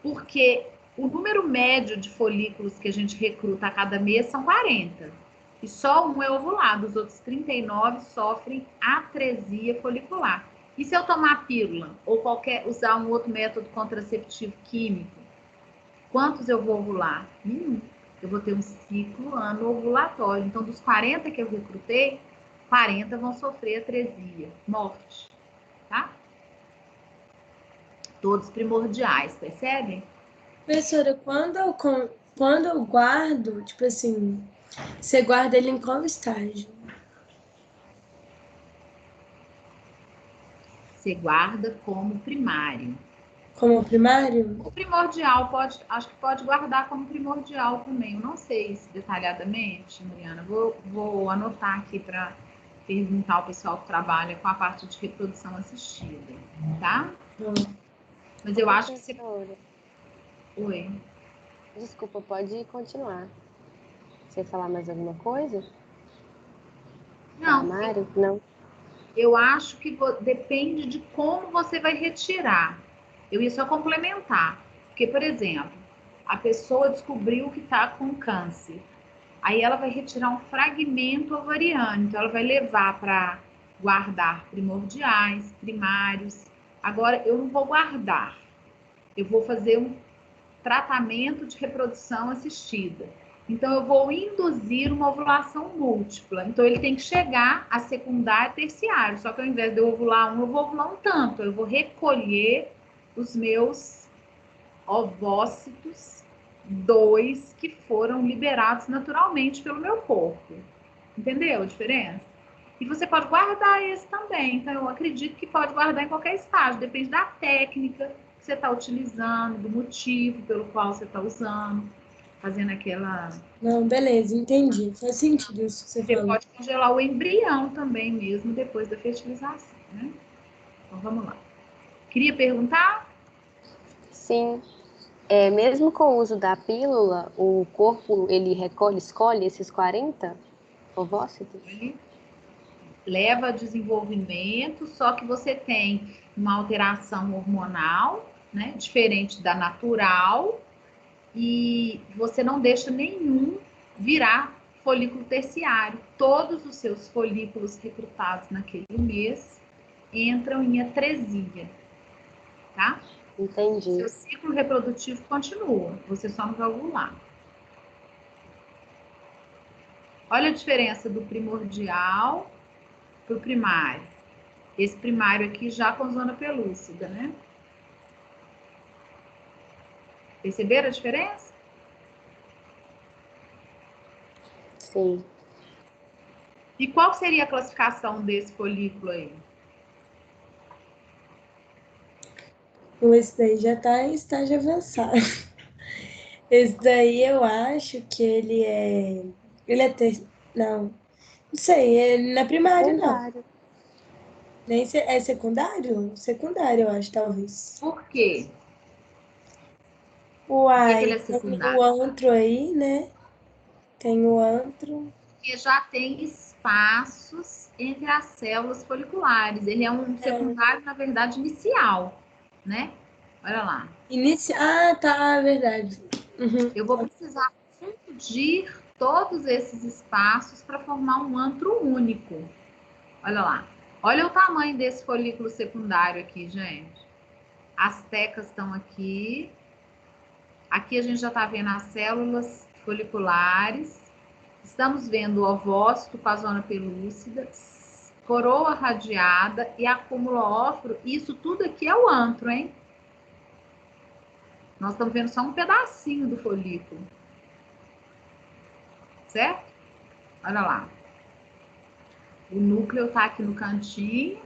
Speaker 1: Porque o número médio de folículos que a gente recruta a cada mês são 40. E só um é ovulado. Os outros 39 sofrem atresia folicular. E se eu tomar pílula ou usar um outro método contraceptivo químico, quantos eu vou ovular? Nenhum. Eu vou ter um ciclo ano ovulatório. Então, dos 40 que eu recrutei, 40 vão sofrer atresia, morte, tá? Todos primordiais, percebem?
Speaker 4: Professora, quando eu guardo, tipo assim, você guarda ele em qual estágio?
Speaker 1: Você guarda como primário.
Speaker 4: Como primário?
Speaker 1: O primordial acho que pode guardar como primordial também. Eu não sei isso detalhadamente, Mariana. Vou anotar aqui para perguntar ao pessoal que trabalha com a parte de reprodução assistida, tá?
Speaker 4: Não.
Speaker 1: Mas eu acho que você.
Speaker 2: Professora,
Speaker 1: Oi.
Speaker 2: desculpa, pode continuar. Você ia falar mais alguma coisa?
Speaker 1: Não,
Speaker 2: Mário? Não?
Speaker 1: Eu acho que depende de como você vai retirar. Eu ia só complementar. Porque, por exemplo, a pessoa descobriu que está com câncer. Aí ela vai retirar um fragmento ovariano. Então, ela vai levar para guardar primordiais, primários. Agora, eu não vou guardar. Eu vou fazer um tratamento de reprodução assistida. Então, eu vou induzir uma ovulação múltipla. Então, ele tem que chegar a secundário e terciário. Só que ao invés de eu ovular um, eu vou ovular um tanto. Eu vou recolher os meus ovócitos, 2 que foram liberados naturalmente pelo meu corpo. Entendeu a diferença? E você pode guardar esse também. Então, eu acredito que pode guardar em qualquer estágio. Depende da técnica que você está utilizando, do motivo pelo qual você está usando, fazendo aquela...
Speaker 4: Não, beleza, entendi. Faz sentido isso que você
Speaker 1: Você
Speaker 4: falou.
Speaker 1: pode congelar o embrião também mesmo depois da fertilização, né? Então, vamos lá. Queria perguntar?
Speaker 2: Sim. Mesmo com o uso da pílula, o corpo, ele escolhe esses 40 ovócitos?
Speaker 1: Ele leva a desenvolvimento, só que você tem uma alteração hormonal, né? Diferente da natural, e você não deixa nenhum virar folículo terciário. Todos os seus folículos recrutados naquele mês entram em atresia, tá?
Speaker 2: Entendi.
Speaker 1: Seu ciclo reprodutivo continua, você só não vai ovular. Olha a diferença do primordial para o primário. Esse primário aqui já com zona pelúcida, né? Perceberam a diferença?
Speaker 2: Sim.
Speaker 1: E qual seria a classificação desse folículo aí?
Speaker 4: Esse daí já está em estágio avançado. Esse daí eu acho que ele é. Não. Não sei, ele não é primário, não.
Speaker 2: Secundário.
Speaker 4: Nem é secundário? Secundário, eu acho, talvez.
Speaker 1: Por quê? Por que ele
Speaker 4: Uai,
Speaker 1: é
Speaker 4: tem
Speaker 1: secundário?
Speaker 4: o antro aí, né? Tem o antro.
Speaker 1: Porque já tem espaços entre as células foliculares. Ele é um secundário, na verdade, inicial, né? Olha lá.
Speaker 4: Ah, tá, verdade. Uhum.
Speaker 1: Eu vou precisar fundir todos esses espaços para formar um antro único. Olha lá. Olha o tamanho desse folículo secundário aqui, gente. As tecas estão aqui. Aqui a gente já está vendo as células foliculares. Estamos vendo o ovócito com a zona pelúcida, coroa radiada e acúmulo óforo. Isso tudo aqui é o antro, hein? Nós estamos vendo só um pedacinho do folículo. Certo? Olha lá. O núcleo está aqui no cantinho,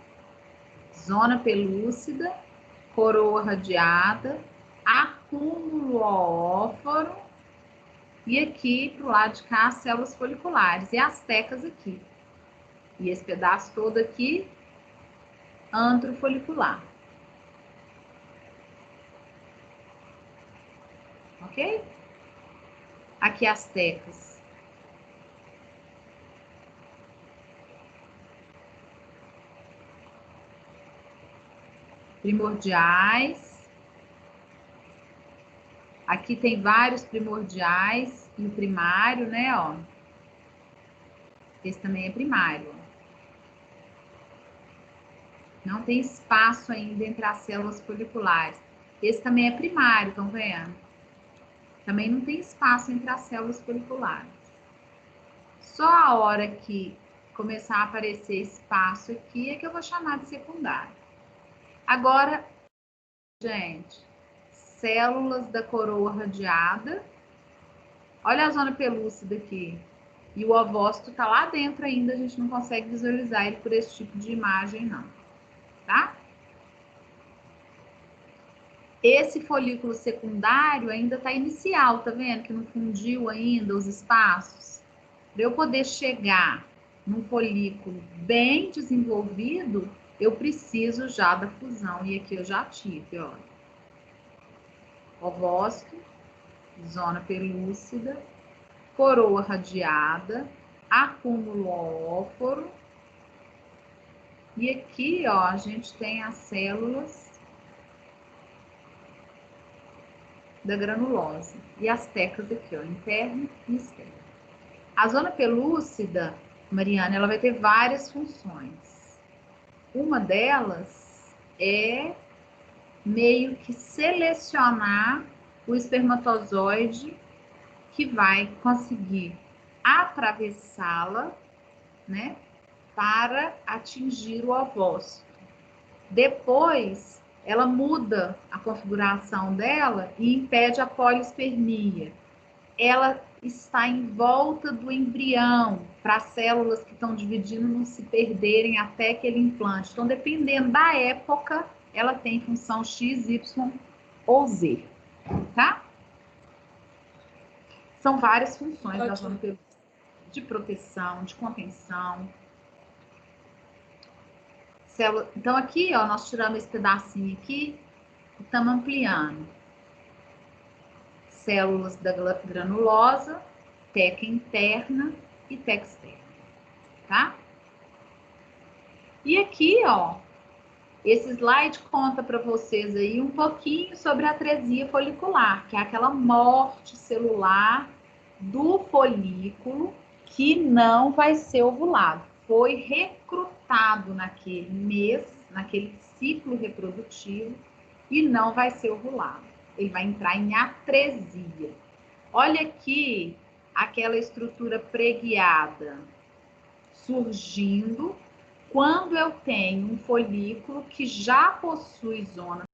Speaker 1: zona pelúcida, coroa radiada, acúmulo óforo e aqui pro lado de cá as células foliculares e as tecas aqui. E esse pedaço todo aqui, antro folicular. Ok? Aqui as tecas. Primordiais. Aqui tem vários primordiais e o primário, né, ó. Esse também é primário. Não tem espaço ainda entre as células foliculares. Esse também é primário, estão vendo? Também não tem espaço entre as células foliculares. Só a hora que começar a aparecer espaço aqui é que eu vou chamar de secundário. Agora, gente, células da coroa radiada. Olha a zona pelúcida aqui. E o ovócito está lá dentro ainda, a gente não consegue visualizar ele por esse tipo de imagem, não. Tá? Esse folículo secundário ainda está inicial, tá vendo? Que não fundiu ainda os espaços. Para eu poder chegar num folículo bem desenvolvido, eu preciso já da fusão. E aqui eu já tive, ó. Ovócito, zona pelúcida, coroa radiada, acúmulo óforo E aqui, ó, a gente tem as células da granulose. E as teclas aqui, ó, interna e externa. A zona pelúcida, Mariana, ela vai ter várias funções. Uma delas é meio que selecionar o espermatozoide que vai conseguir atravessá-la, né, para atingir o ovócito. Depois, ela muda a configuração dela e impede a polispermia. Ela está em volta do embrião, para as células que estão dividindo não se perderem até aquele implante. Então, dependendo da época, ela tem função X, Y ou Z, tá? São várias funções da zona pelúcida, de proteção, de contenção. Célula... Então, aqui, ó, nós tiramos esse pedacinho aqui e estamos ampliando. Células da granulosa, teca interna e teca externa, tá? E aqui, ó, esse slide conta para vocês aí um pouquinho sobre a atresia folicular, que é aquela morte celular do folículo que não vai ser ovulado. Foi recrutado naquele mês, naquele ciclo reprodutivo e não vai ser ovulado. Ele vai entrar em atresia. Olha aqui aquela estrutura preguiada surgindo quando eu tenho um folículo que já possui zona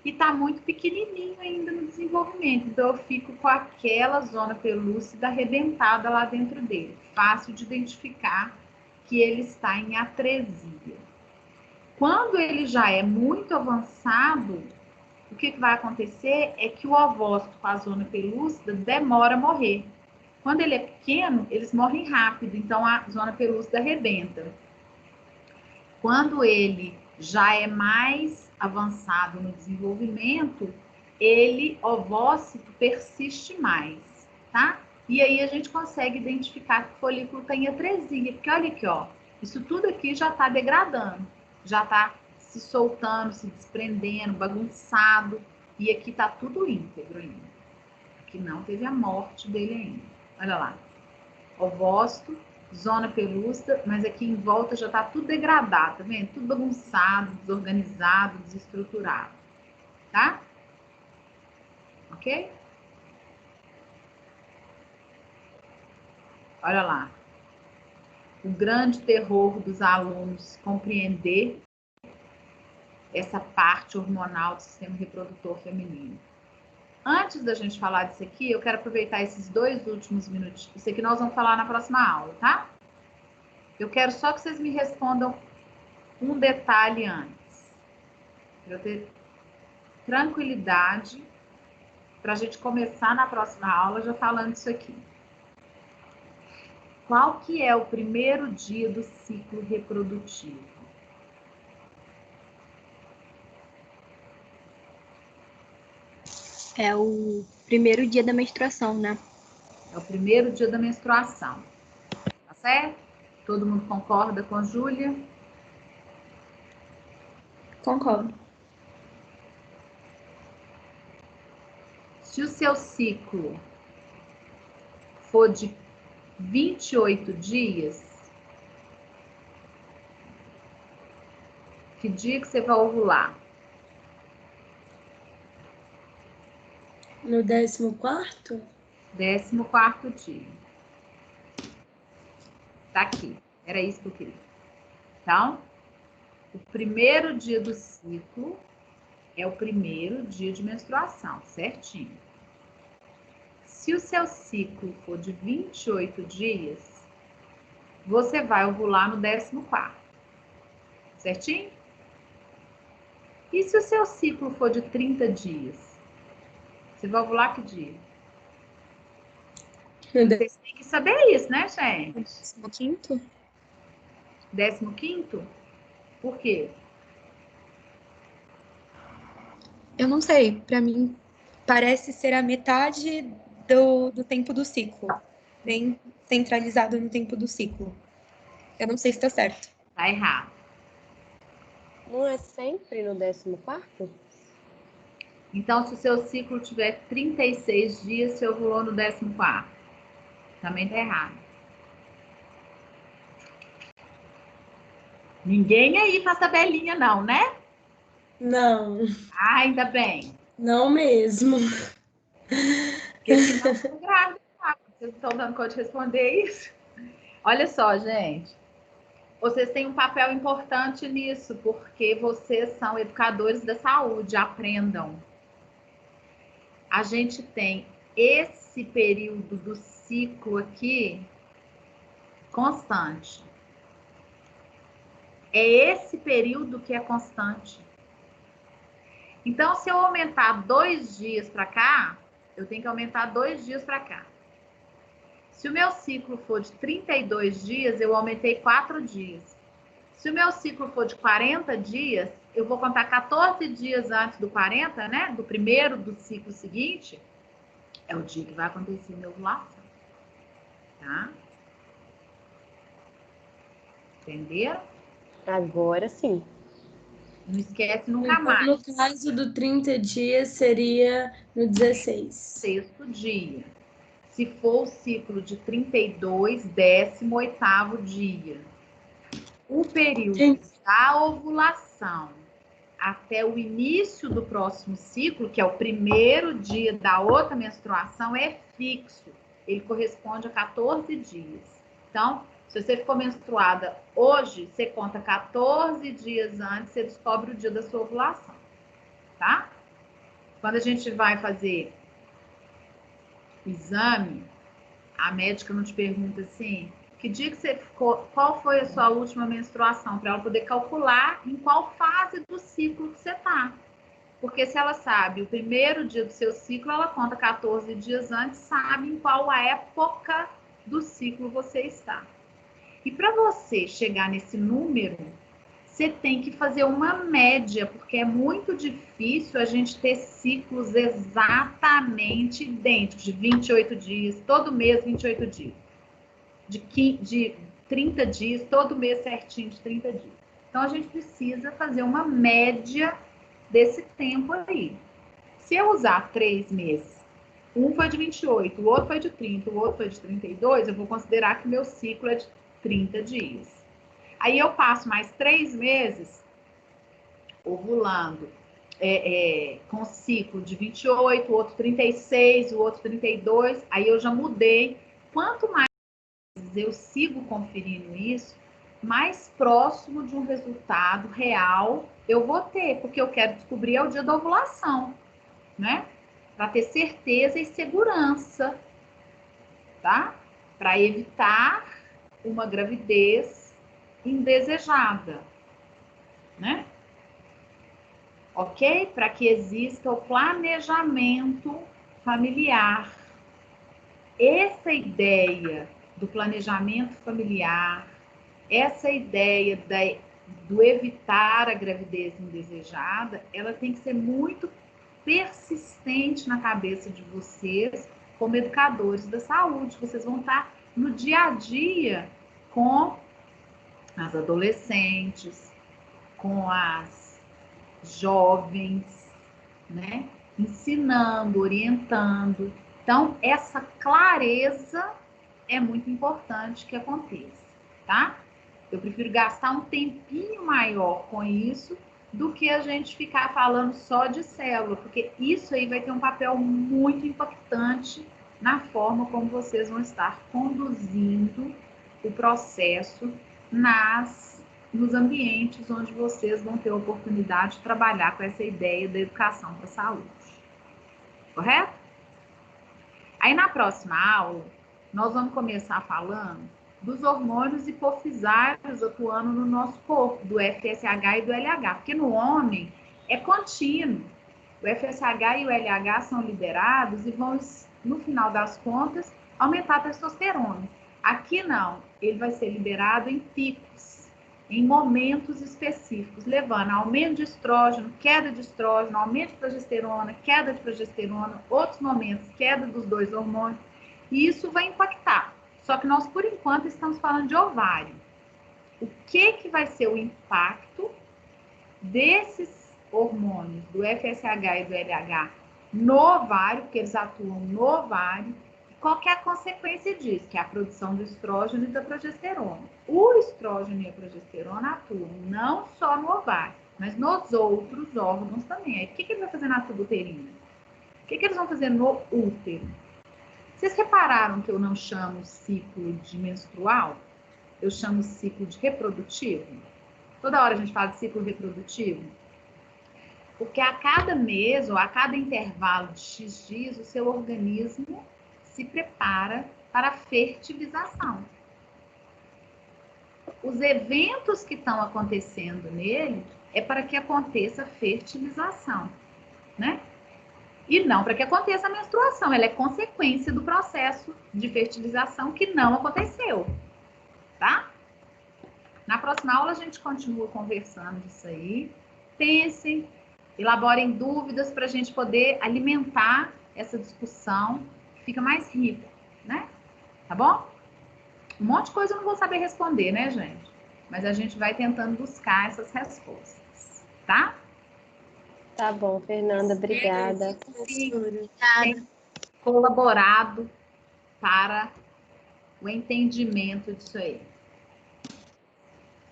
Speaker 1: e está muito pequenininho ainda no desenvolvimento. Então, eu fico com aquela zona pelúcida arrebentada lá dentro dele. Fácil de identificar que ele está em atresia. Quando ele já é muito avançado, o que vai acontecer é que o ovócito com a zona pelúcida demora a morrer. Quando ele é pequeno, eles morrem rápido, então a zona pelúcida arrebenta. Quando ele já é mais avançado no desenvolvimento, ovócito persiste mais, tá? E aí a gente consegue identificar que o folículo tem atresia, porque olha aqui, ó, isso tudo aqui já está degradando, já está se soltando, se desprendendo, bagunçado, e aqui está tudo íntegro ainda. Aqui não teve a morte dele ainda. Olha lá, ovócito, zona pelúcida, mas aqui em volta já está tudo degradado, tá vendo? Tudo bagunçado, desorganizado, desestruturado, tá? Ok? Olha lá. O grande terror dos alunos compreender essa parte hormonal do sistema reprodutor feminino. Antes da gente falar disso aqui, eu quero aproveitar esses 2 últimos minutos. Isso aqui nós vamos falar na próxima aula, tá? Eu quero só que vocês me respondam um detalhe antes. Para eu ter tranquilidade para a gente começar na próxima aula já falando isso aqui. Qual que é o primeiro dia do ciclo reprodutivo?
Speaker 5: É o primeiro dia da menstruação, né?
Speaker 1: É o primeiro dia da menstruação. Tá certo? Todo mundo concorda com a Júlia?
Speaker 5: Concordo.
Speaker 1: Se o seu ciclo for de 28 dias, que dia que você vai ovular?
Speaker 4: No 14º?
Speaker 1: 14º dia. Tá aqui. Era isso que eu queria. Então, o primeiro dia do ciclo é o primeiro dia de menstruação, certinho. Se o seu ciclo for de 28 dias, você vai ovular no 14º, certinho? E se o seu ciclo for de 30 dias, você vai ovular que dia? Vocês têm que saber isso, né, gente?
Speaker 5: 15º?
Speaker 1: 15º? Por quê?
Speaker 6: Eu não sei, para mim parece ser a metade do tempo do ciclo, bem centralizado no tempo do ciclo. Eu não sei se está certo.
Speaker 1: Tá errado.
Speaker 2: Não é sempre no 14º?
Speaker 1: Então, se o seu ciclo tiver 36 dias, você ovulou no 14º. Também tá errado. Ninguém aí faz tabelinha, não, né?
Speaker 4: Não,
Speaker 1: Ah, ainda bem.
Speaker 4: não mesmo.
Speaker 1: Porque senão eu tô grávida, tá? Vocês estão dando conta de responder isso? Olha só, gente. Vocês têm um papel importante nisso, porque vocês são educadores da saúde, aprendam. A gente tem esse período do ciclo aqui constante. É esse período que é constante. Então, se eu aumentar 2 dias para cá, eu tenho que aumentar 2 dias para cá. Se o meu ciclo for de 32 dias, eu aumentei 4 dias. Se o meu ciclo for de 40 dias, eu vou contar 14 dias antes do 40, né? Do primeiro do ciclo seguinte, é o dia que vai acontecer a minha ovulação. Tá? Entenderam?
Speaker 2: Agora sim.
Speaker 1: Não esquece nunca
Speaker 4: Então,
Speaker 1: mais.
Speaker 4: no caso do 30 dias, seria no 16.
Speaker 1: Sexto dia. Se for o ciclo de 32, 18º dia. O período da ovulação até o início do próximo ciclo, que é o primeiro dia da outra menstruação, é fixo. Ele corresponde a 14 dias. Então, se você ficou menstruada hoje, você conta 14 dias antes, você descobre o dia da sua ovulação. Tá? Quando a gente vai fazer o exame, a médica não te pergunta assim, que dia que você ficou, qual foi a sua última menstruação, para ela poder calcular em qual fase do ciclo que você está. Porque se ela sabe o primeiro dia do seu ciclo, ela conta 14 dias antes, sabe em qual época do ciclo você está. E para você chegar nesse número, você tem que fazer uma média, porque é muito difícil a gente ter ciclos exatamente idênticos, de 28 dias, todo mês 28 dias. De 30 dias, todo mês certinho de 30 dias. Então, a gente precisa fazer uma média desse tempo aí. Se eu usar 3 meses, um foi de 28, o outro foi de 30, o outro foi de 32, eu vou considerar que meu ciclo é de 30 dias. Aí eu passo mais 3 meses ovulando com ciclo de 28, o outro 36, o outro 32, aí eu já mudei. Quanto mais eu sigo conferindo isso, mais próximo de um resultado real eu vou ter, porque eu quero descobrir o dia da ovulação, né? Para ter certeza e segurança, tá? Para evitar uma gravidez indesejada, né? Ok? Para que exista o planejamento familiar. Essa ideia do planejamento familiar, essa ideia do evitar a gravidez indesejada, ela tem que ser muito persistente na cabeça de vocês, como educadores da saúde. Vocês vão estar no dia a dia com as adolescentes, com as jovens, né? Ensinando, orientando. Então, essa clareza é muito importante que aconteça, tá? Eu prefiro gastar um tempinho maior com isso do que a gente ficar falando só de célula, porque isso aí vai ter um papel muito impactante na forma como vocês vão estar conduzindo o processo nos ambientes onde vocês vão ter a oportunidade de trabalhar com essa ideia da educação para a saúde. Correto? Aí na próxima aula, nós vamos começar falando dos hormônios hipofisários atuando no nosso corpo, do FSH e do LH, porque no homem é contínuo. O FSH e o LH são liberados e vão, no final das contas, aumentar a testosterona. Aqui não, ele vai ser liberado em picos, em momentos específicos, levando a aumento de estrógeno, queda de estrógeno, aumento de progesterona, queda de progesterona, outros momentos, queda dos dois hormônios, e isso vai impactar. Só que nós, por enquanto, estamos falando de ovário. O que vai ser o impacto desses hormônios, do FSH e do LH, no ovário, porque eles atuam no ovário. Qual que é a consequência disso? Que é a produção do estrógeno e da progesterona. O estrógeno e a progesterona atuam não só no ovário, mas nos outros órgãos também. Aí, o que ele vai fazer na tuba uterina? O que eles vão fazer no útero? Vocês repararam que eu não chamo ciclo de menstrual? Eu chamo ciclo de reprodutivo? Toda hora a gente fala de ciclo reprodutivo. Porque a cada mês ou a cada intervalo de X dias, o seu organismo se prepara para a fertilização. Os eventos que estão acontecendo nele é para que aconteça a fertilização, né? E não para que aconteça a menstruação, ela é consequência do processo de fertilização que não aconteceu, tá? Na próxima aula a gente continua conversando disso aí. Pensem, elaborem dúvidas para a gente poder alimentar essa discussão que fica mais rica, né? Tá bom? Um monte de coisa eu não vou saber responder, né, gente? Mas a gente vai tentando buscar essas respostas, tá?
Speaker 2: Tá bom, Fernanda, obrigada.
Speaker 1: Tem colaborado para o entendimento disso aí.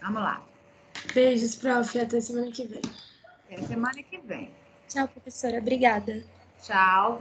Speaker 1: Vamos lá.
Speaker 4: Beijos, prof. Até semana que vem.
Speaker 1: Até semana que vem.
Speaker 6: Tchau, professora. Obrigada.
Speaker 1: Tchau.